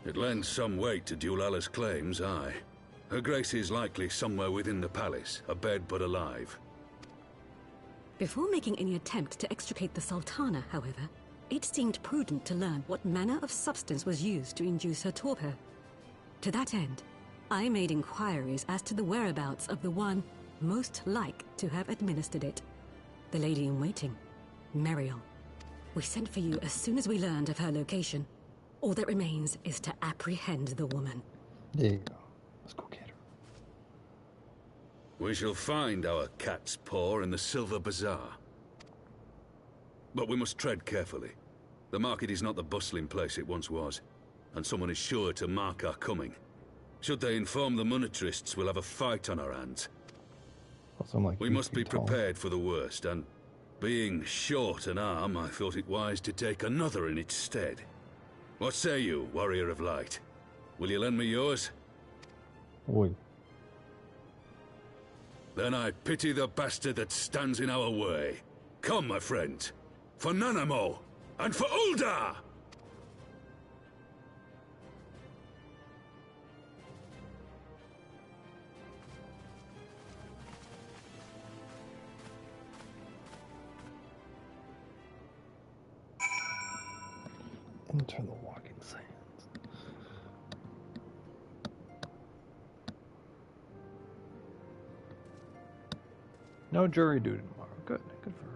It lends some weight to Dulala's claims, aye. Her Grace is likely somewhere within the palace, abed but alive. Before making any attempt to extricate the Sultana, however, it seemed prudent to learn what manner of substance was used to induce her torpor. To that end, I made inquiries as to the whereabouts of the one most like to have administered it. The lady-in-waiting, Meriel. We sent for you as soon as we learned of her location. All that remains is to apprehend the woman. There you go. Let's go get her. We shall find our cat's paw in the Silver Bazaar. But we must tread carefully. The market is not the bustling place it once was, and someone is sure to mark our coming. Should they inform the monetarists, we'll have a fight on our hands. Also, I'm like we must be prepared for the worst, and being short an arm, I thought it wise to take another in its stead. What say you, Warrior of Light? Will you lend me yours? Oi. Then I pity the bastard that stands in our way. Come, my friend, for Nanamo, and for Uldar! Enter the walking sands. No jury duty tomorrow. Good. Good for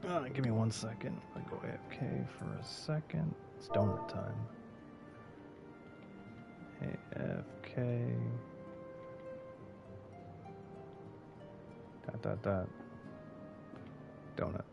her. Give me 1 second. I'll go AFK for a second. It's donut time. AFK. Dot. Donut.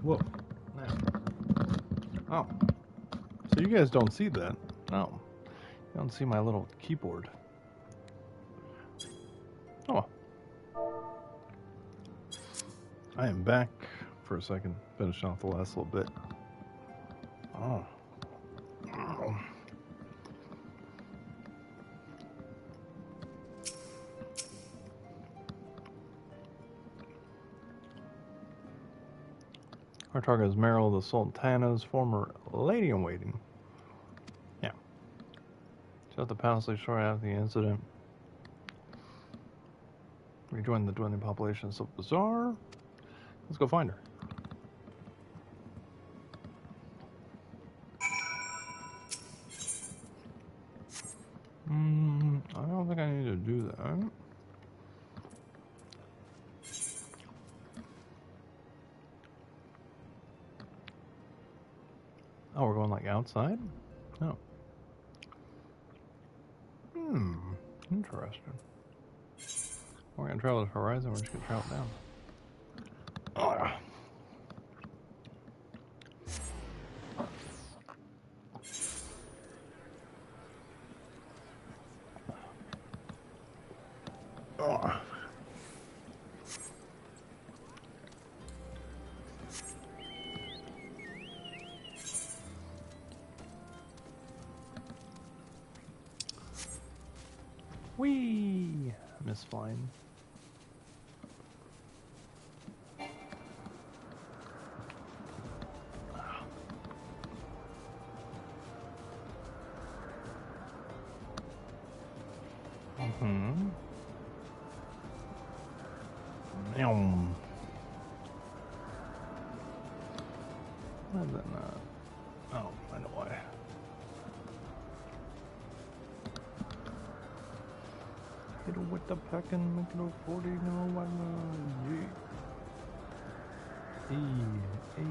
Whoa. Man. Oh. So you guys don't see that. Oh. You don't see my little keyboard. Oh. I am back for a second. Finishing off the last little bit. Oh. Oh. Our target is Meryl, the Sultana's former lady-in-waiting. Yeah. She left the palace shortly after the incident. Rejoined the dwindling population of Silk Bazaar. Let's go find her. I don't think I need to do that. Oh, we're going like outside? Oh. Interesting. We're gonna travel the horizon, we're just gonna travel down. Oh. Oh. Whee! Miss flying. Why is that not? Oh, I know why. Hit it with the pack and make it a 40, no, why not? Hey.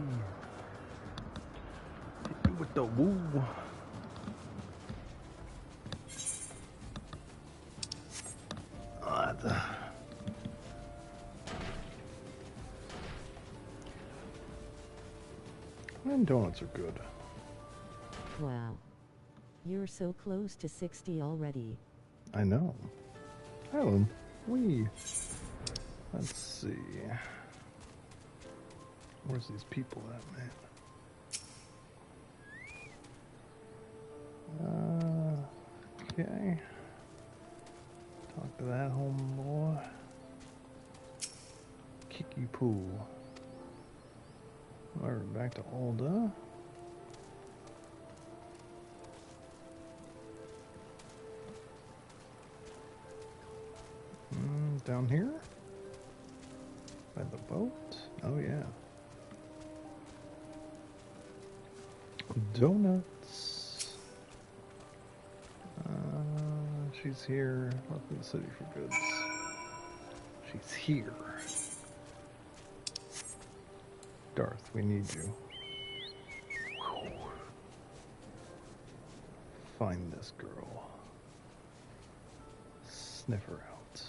Hit it with the woo. And donuts are good. Wow. You're so close to 60 already. I know. Hello. Let's see. Where's these people at, man? Okay. Talk to that homeboy. Kicky poo. Alright, back to Alda. Down here? By the boat? Oh yeah. Donuts. She's here. Left in the city for goods. She's here. Darth, we need you. Whew. Find this girl. Sniff her out.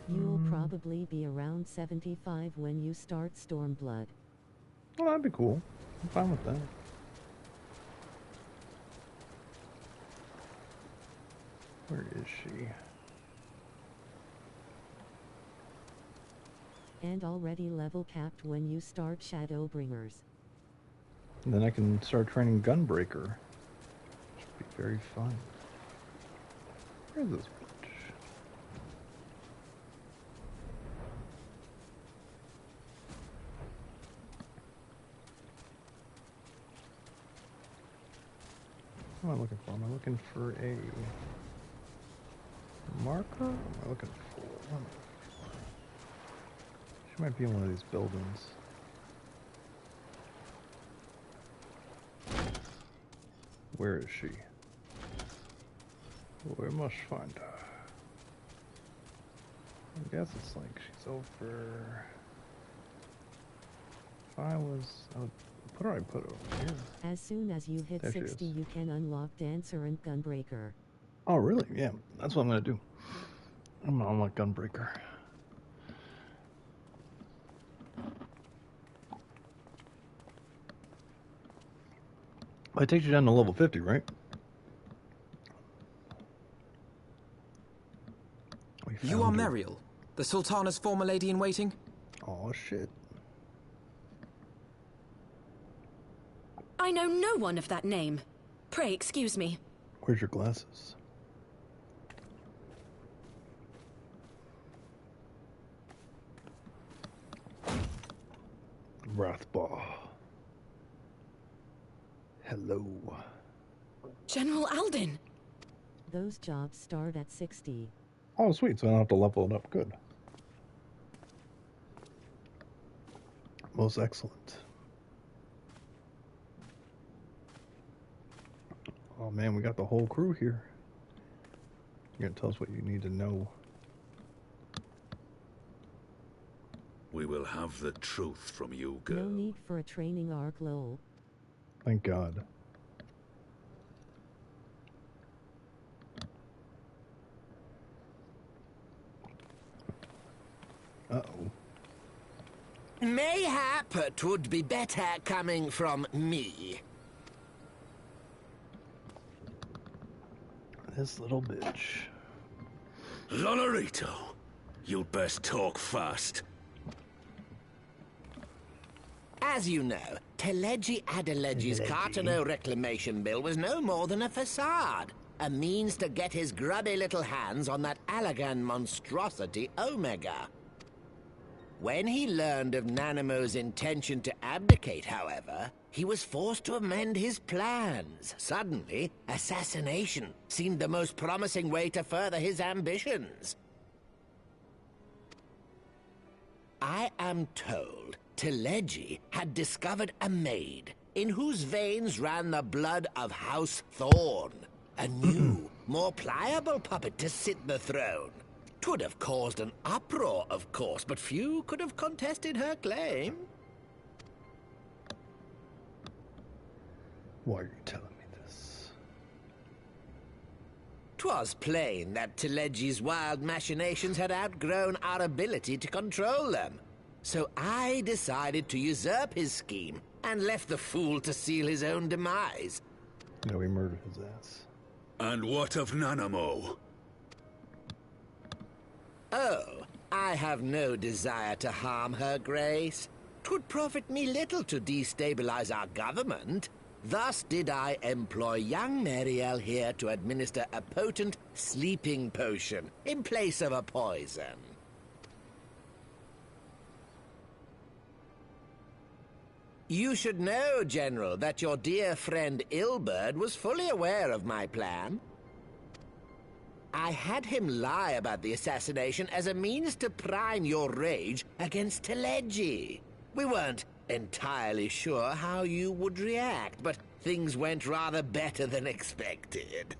You'll probably be around 75 when you start Stormblood. Well, that'd be cool. I'm fine with that. Where is she? And already level capped when you start Shadowbringers. And then I can start training Gunbreaker. Should be very fun. Where is this bitch? What am I looking for? Am I looking for a marker? What am I looking for? She might be in one of these buildings. Where is she? We must find her. I guess it's like she's over. If I was... Oh, What do I put over here? As soon as you hit There she 60, is. you can unlock Dancer and Gunbreaker. Oh, really? Yeah, that's what I'm gonna do. I'm gonna unlock Gunbreaker. It takes you down to level 50, right? You are Meriel, the Sultana's former lady-in-waiting? Oh, shit. I know no one of that name. Pray excuse me. Where's your glasses? Wrathball. Hello. General Alden. Those jobs start at 60. Oh, sweet. So I don't have to level it up. Good. Most excellent. Oh, man, we got the whole crew here. You're going to tell us what you need to know. We will have the truth from you, girl. No need for a training arc, lol. Thank God. Uh-oh. Mayhap it would be better coming from me. This little bitch. Lonorito, you'd best talk fast. As you know, Teleji Adeleji's Cartano reclamation bill was no more than a facade. A means to get his grubby little hands on that Allagan monstrosity Omega. When he learned of Nanamo's intention to abdicate, however, he was forced to amend his plans. Suddenly, assassination seemed the most promising way to further his ambitions. I am told Teleji had discovered a maid in whose veins ran the blood of House Thorn. A new, more pliable puppet to sit the throne. 'Twould have caused an uproar, of course, but few could have contested her claim. Why are you telling me this? 'Twas plain that Teleji's wild machinations had outgrown our ability to control them. So I decided to usurp his scheme and left the fool to seal his own demise. No, we murdered his ass. And what of Nanamo? Oh, I have no desire to harm her grace. 'Twould profit me little to destabilize our government. Thus did I employ young Meriel here to administer a potent sleeping potion in place of a poison. You should know, General, that your dear friend Ilberd was fully aware of my plan. I had him lie about the assassination as a means to prime your rage against Teleji. We weren't entirely sure how you would react, but things went rather better than expected.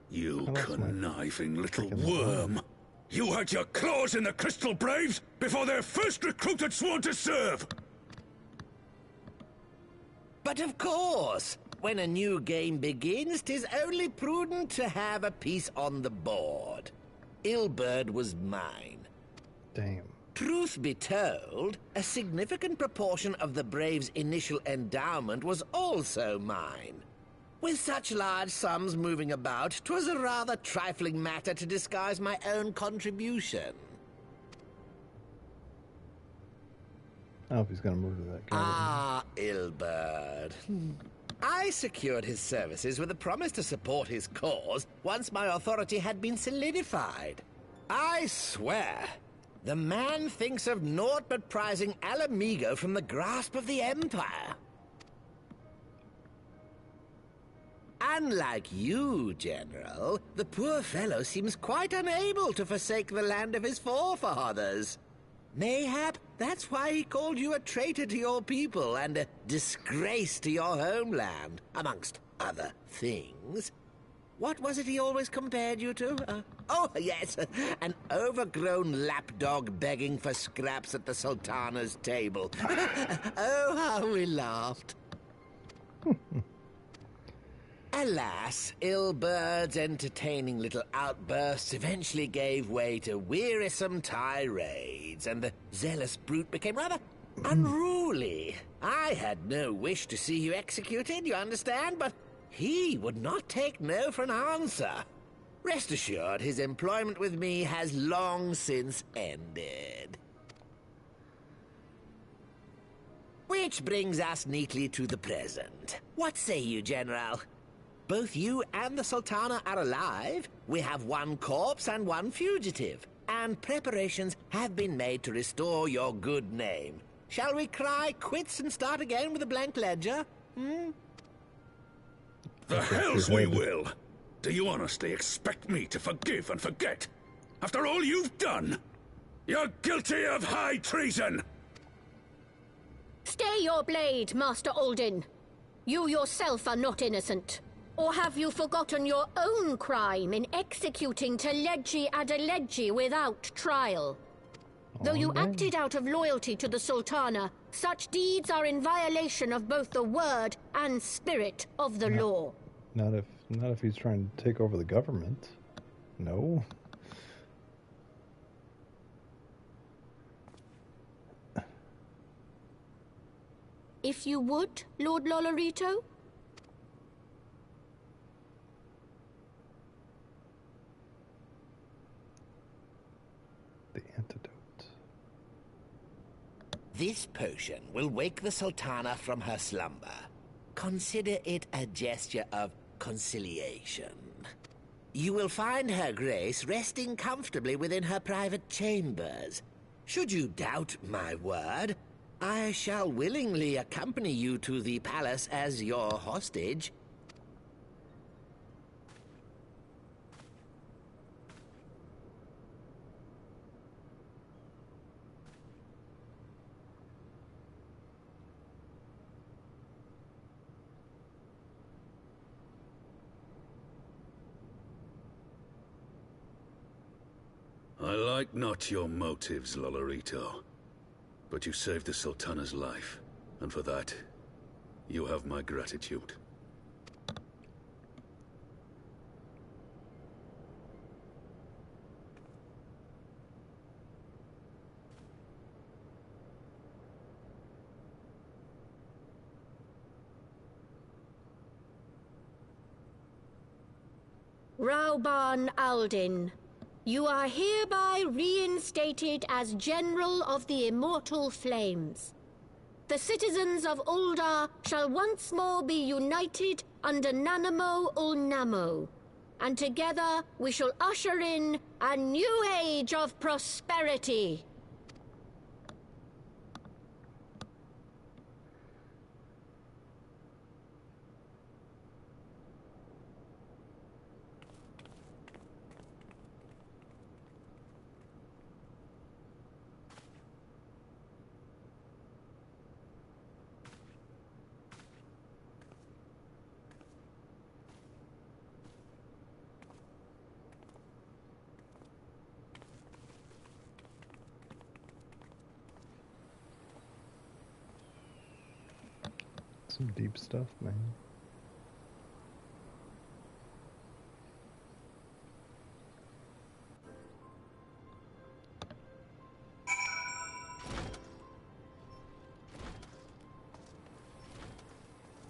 You conniving little worm! You had your claws in the Crystal Braves before their first recruit had sworn to serve! But of course, when a new game begins, 'tis only prudent to have a piece on the board. Ilberd was mine. Damn. Truth be told, a significant proportion of the Braves' initial endowment was also mine. With such large sums moving about, 'twas a rather trifling matter to disguise my own contribution. I hope he's gonna murder that guy. Ah, Ilberd. I secured his services with a promise to support his cause once my authority had been solidified. I swear, the man thinks of naught but prizing Alamigo from the grasp of the Empire. Unlike you, General, the poor fellow seems quite unable to forsake the land of his forefathers. Mayhap that's why he called you a traitor to your people and a disgrace to your homeland, amongst other things. What was it he always compared you to? Oh, yes, an overgrown lapdog begging for scraps at the Sultana's table. Oh, how we laughed. Alas, Ilbird's entertaining little outbursts eventually gave way to wearisome tirades, and the zealous brute became rather unruly. I had no wish to see you executed, you understand, but he would not take no for an answer. Rest assured, his employment with me has long since ended. Which brings us neatly to the present. What say you, General? Both you and the Sultana are alive. We have one corpse and one fugitive, and preparations have been made to restore your good name. Shall we cry quits and start again with a blank ledger? The hells we will! Do you honestly expect me to forgive and forget? After all you've done? You're guilty of high treason! Stay your blade, Master Alden. You yourself are not innocent. Or have you forgotten your own crime in executing Teleji Adeleji without trial? Though you acted out of loyalty to the Sultana, such deeds are in violation of both the word and spirit of the law. Not if he's trying to take over the government. No. If you would, Lord Lolorito? The antidote. This potion will wake the Sultana from her slumber. Consider it a gesture of conciliation. You will find Her Grace resting comfortably within her private chambers. Should you doubt my word, I shall willingly accompany you to the palace as your hostage. I like not your motives, Lolorito. But you saved the Sultana's life, and for that, you have my gratitude. Rauban Aldin, you are hereby reinstated as General of the Immortal Flames. The citizens of Ul'dah shall once more be united under Nanamo Ul'Namo, and together we shall usher in a new age of prosperity. Some deep stuff, man.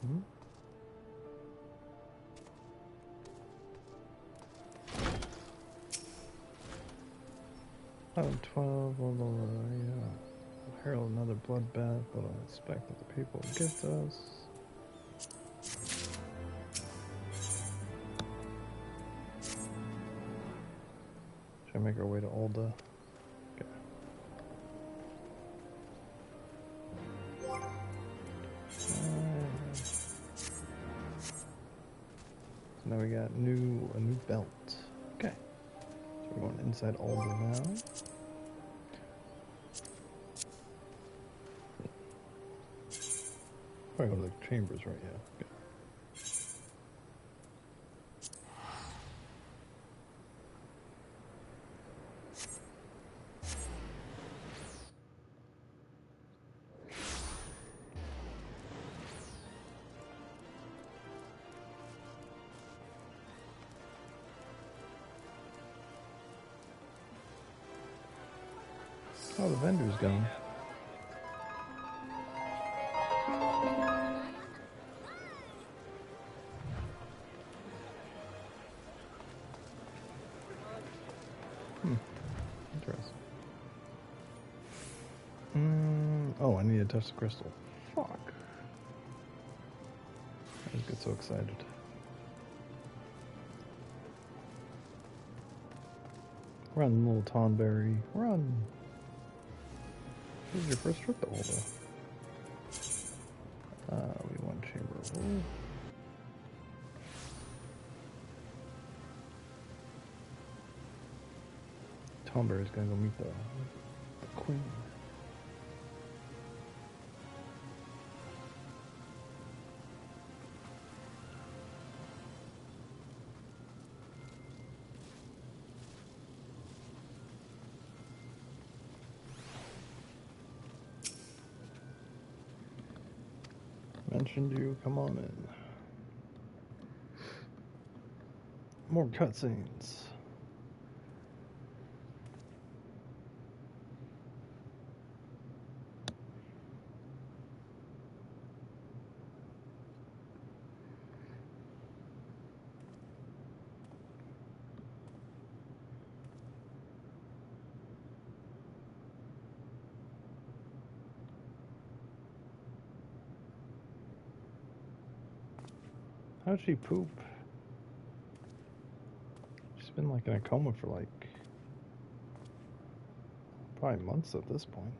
Hmm? Oh, 12, yeah. Herald another bloodbath, but I expect that the people will get to us. Should I make our way to Ul'dah? Okay. So now we got a new belt. Okay. So we're going inside Ul'dah now. Probably go to the chambers, right? Yeah. Okay. Oh, the vendor's gone. Interesting. Oh, I need to touch the crystal. Fuck. I just get so excited. Run, little Tonberry. Run. This is your first trip to Olda. We want Chamber of Woe. Tonberry's gonna go meet the queen. Mentioned you, come on in. More cutscenes. How'd she poop? She's been like in a coma for like probably months at this point.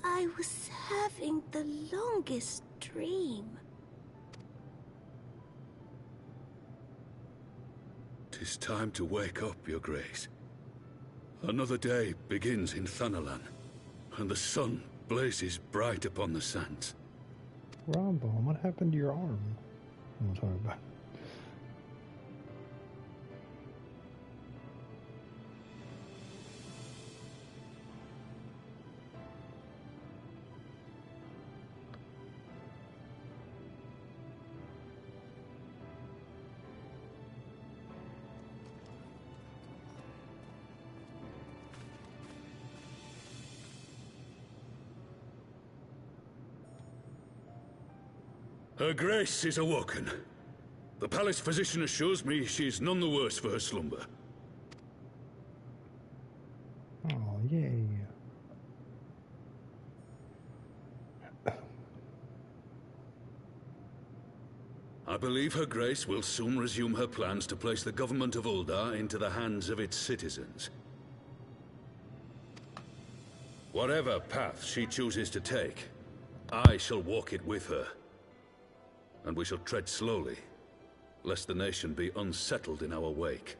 I was having the longest dream. 'Tis time to wake up, Your Grace. Another day begins in Thanalan, and the sun blazes bright upon the sands. Rombone, what happened to your arm? I'm talking about. Her Grace is awoken. The palace physician assures me she's none the worse for her slumber. Oh, yay. I believe Her Grace will soon resume her plans to place the government of Uldar into the hands of its citizens. Whatever path she chooses to take, I shall walk it with her. And we shall tread slowly, lest the nation be unsettled in our wake.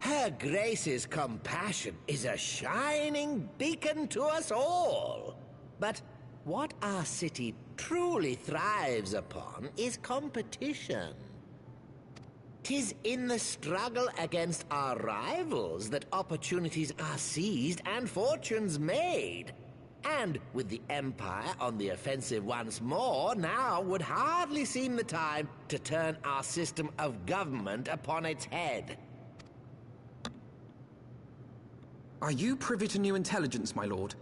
Her Grace's compassion is a shining beacon to us all. But what our city truly thrives upon is competition. 'Tis in the struggle against our rivals that opportunities are seized and fortunes made. And with the Empire on the offensive once more, now would hardly seem the time to turn our system of government upon its head. Are you privy to new intelligence, my lord?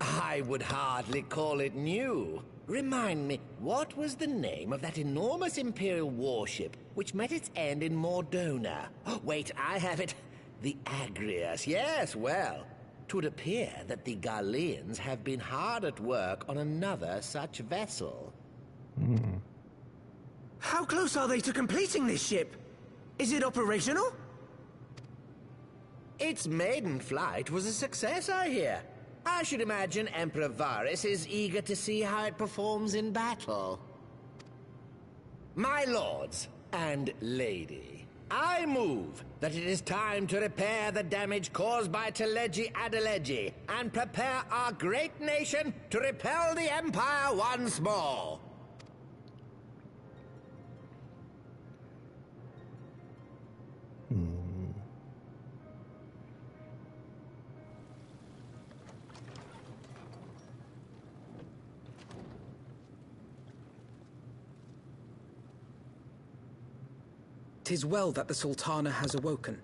I would hardly call it new. Remind me, what was the name of that enormous Imperial warship which met its end in Mordona? Oh, wait, I have it. The Agrius, yes, well. 'Twould appear that the Garleans have been hard at work on another such vessel. How close are they to completing this ship? Is it operational? Its maiden flight was a success, I hear. I should imagine Emperor Varys is eager to see how it performs in battle. My lords and lady, I move that it is time to repair the damage caused by Teleji Adeleji and prepare our great nation to repel the Empire once more. "'Tis well that the Sultana has awoken.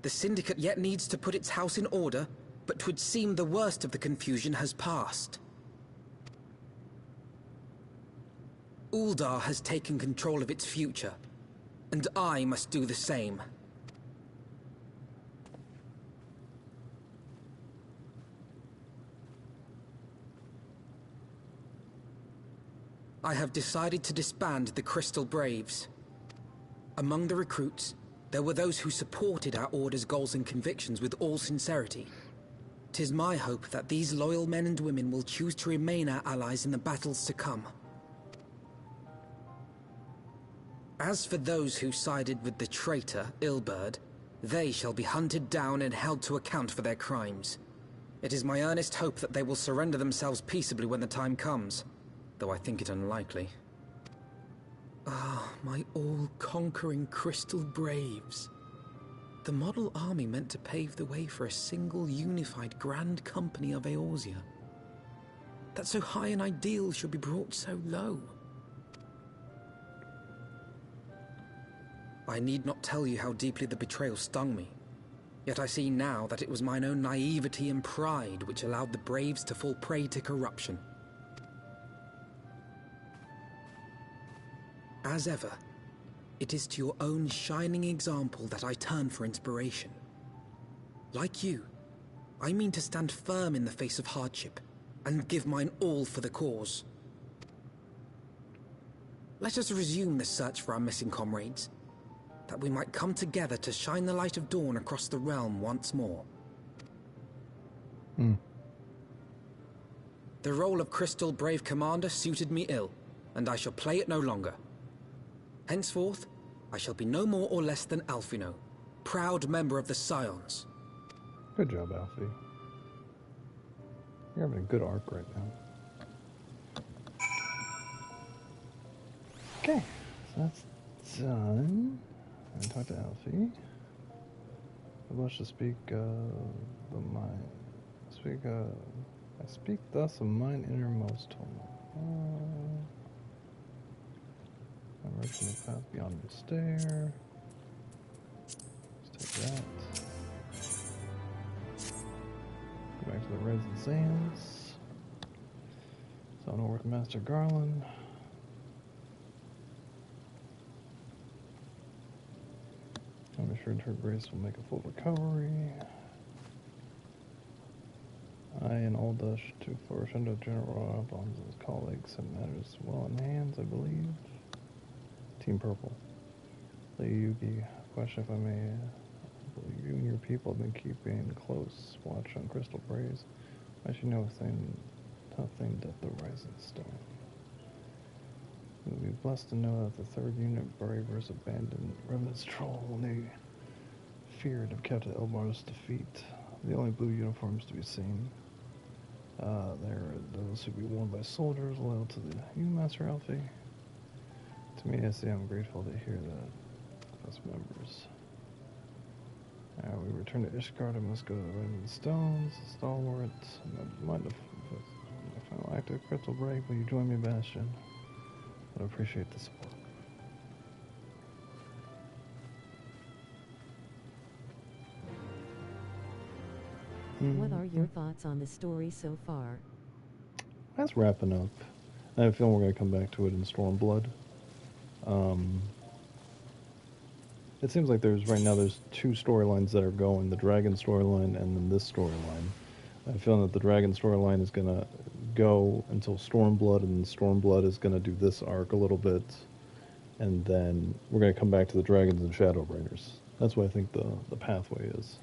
The Syndicate yet needs to put its house in order, but 'twould seem the worst of the confusion has passed. Uldar has taken control of its future, and I must do the same. I have decided to disband the Crystal Braves. Among the recruits, there were those who supported our Order's goals and convictions with all sincerity. 'Tis my hope that these loyal men and women will choose to remain our allies in the battles to come. As for those who sided with the traitor, Ilberd, they shall be hunted down and held to account for their crimes. It is my earnest hope that they will surrender themselves peaceably when the time comes, though I think it unlikely. Ah, my all-conquering Crystal Braves. The model army meant to pave the way for a single unified grand company of Eorzea. That so high an ideal should be brought so low. I need not tell you how deeply the betrayal stung me. Yet I see now that it was mine own naivety and pride which allowed the Braves to fall prey to corruption. As ever, it is to your own shining example that I turn for inspiration. Like you, I mean to stand firm in the face of hardship, and give mine all for the cause. Let us resume the search for our missing comrades, that we might come together to shine the light of dawn across the realm once more. The role of Crystal Brave Commander suited me ill, and I shall play it no longer. Henceforth, I shall be no more or less than Alphino, proud member of the Scions. Good job, Alfie. You're having a good arc right now. Okay, so that's done. I talked to Alfie. I blush to speak the mind. I speak thus of mine innermost told. I'm reaching the path beyond the stair. Let's take that. Go back to the Reds and Sands. So I'm gonna work with Master Garland. I'm assured her grace will make a full recovery. I and Aldush to flourish under General Bonds and his colleagues and matters well in hands, I believe. Team Purple. Lady Yugi, question if I may. I believe you and your people have been keeping close watch on Crystal Braves. I should know nothing that the Rising Stone. We'll be blessed to know that the 3rd Unit Bravers abandoned Revenant's Troll when they feared of Captain Elmar's defeat. The only blue uniforms to be seen. There are those who be worn by soldiers loyal to the Master Alfie. To me, I say I'm grateful to hear that us members. We return to Ishgard and must go to the Red Stones, the Stalwart. Mind if my final act of Crystal Break, will you join me, Bastion? I appreciate the support. What are your thoughts on the story so far? That's wrapping up. I have a feeling we're going to come back to it in Stormblood. It seems like there's 2 storylines that are going, the dragon storyline and then this storyline. I feel that the dragon storyline is going to go until Stormblood, and Stormblood is going to do this arc a little bit, and then we're going to come back to the dragons and Shadowbringers. That's what I think the pathway is.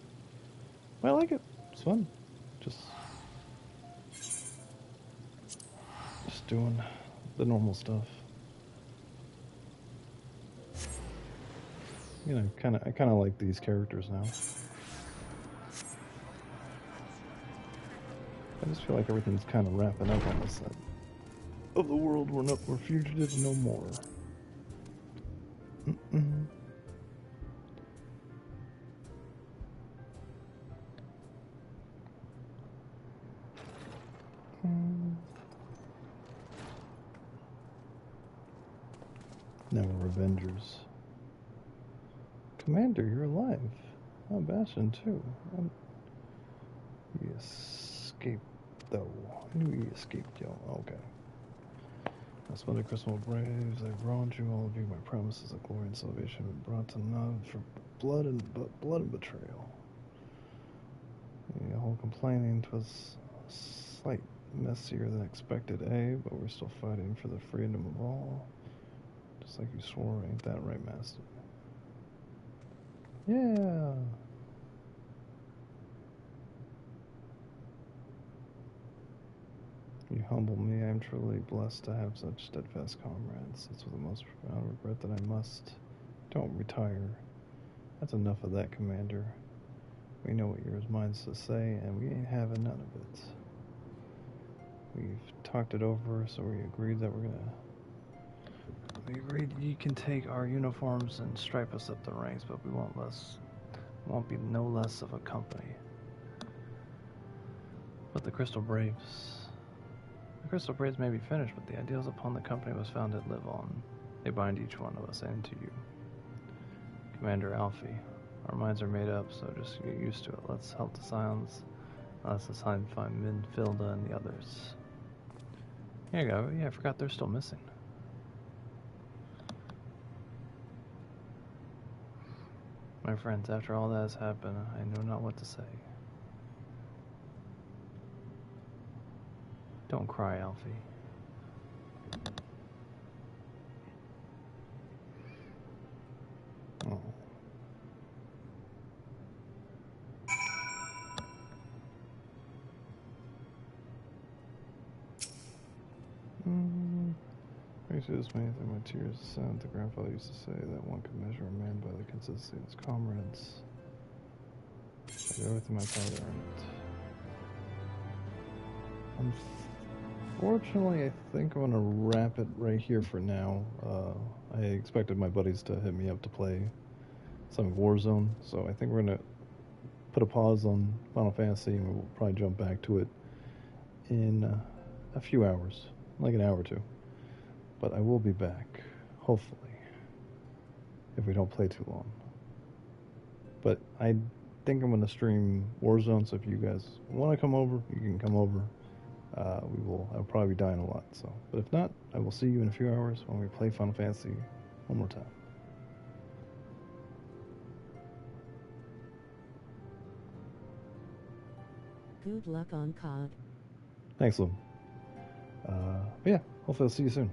I like it. It's fun. Just doing the normal stuff. You know, I kind of like these characters now. I just feel like everything's kind of wrapping up on this side of the world. We're fugitives no more. Now we're Avengers. Commander, you're alive. Oh, Bastion too. You escaped, though. I knew you escaped, yo. Okay. I spent a Christmas braves. I wronged you, all of you. My promises of glory and salvation have been brought to naught for blood and betrayal. The whole complaining 'twas a slight messier than expected, but we're still fighting for the freedom of all. Just like you swore, ain't that right, Master? Yeah. You humble me. I am truly blessed to have such steadfast comrades. It's with the most profound regret that I must. Don't retire. That's enough of that, Commander. We know what yours minds to say, and we ain't having none of it. We've talked it over, so we agreed that we agreed you can take our uniforms and stripe us up the ranks, but we won't be no less of a company. But the Crystal Braves may be finished, but the ideals upon the company was founded live on. They bind each one of us and to you. Commander Alfie, our minds are made up, so just get used to it. Let's help the Scions. Let's assign find Minfilda and the others. Here you go. Yeah, I forgot they're still missing. My friends, after all that has happened, I know not what to say. Don't cry, Alfie. Oh. I see this many through my tears. The grandfather used to say that one could measure a man by the consistency of his comrades. I do everything my father earned. Unfortunately, I think I'm going to wrap it right here for now. I expected my buddies to hit me up to play some Warzone, so I think we're going to put a pause on Final Fantasy, and we'll probably jump back to it in a few hours, like an hour or two. But I will be back, hopefully, if we don't play too long. But I think I'm going to stream Warzone, so if you guys want to come over, you can come over. I'll probably be dying a lot, so. But if not, I will see you in a few hours when we play Final Fantasy one more time. Good luck on COD. Thanks, Lou. But yeah, hopefully I'll see you soon.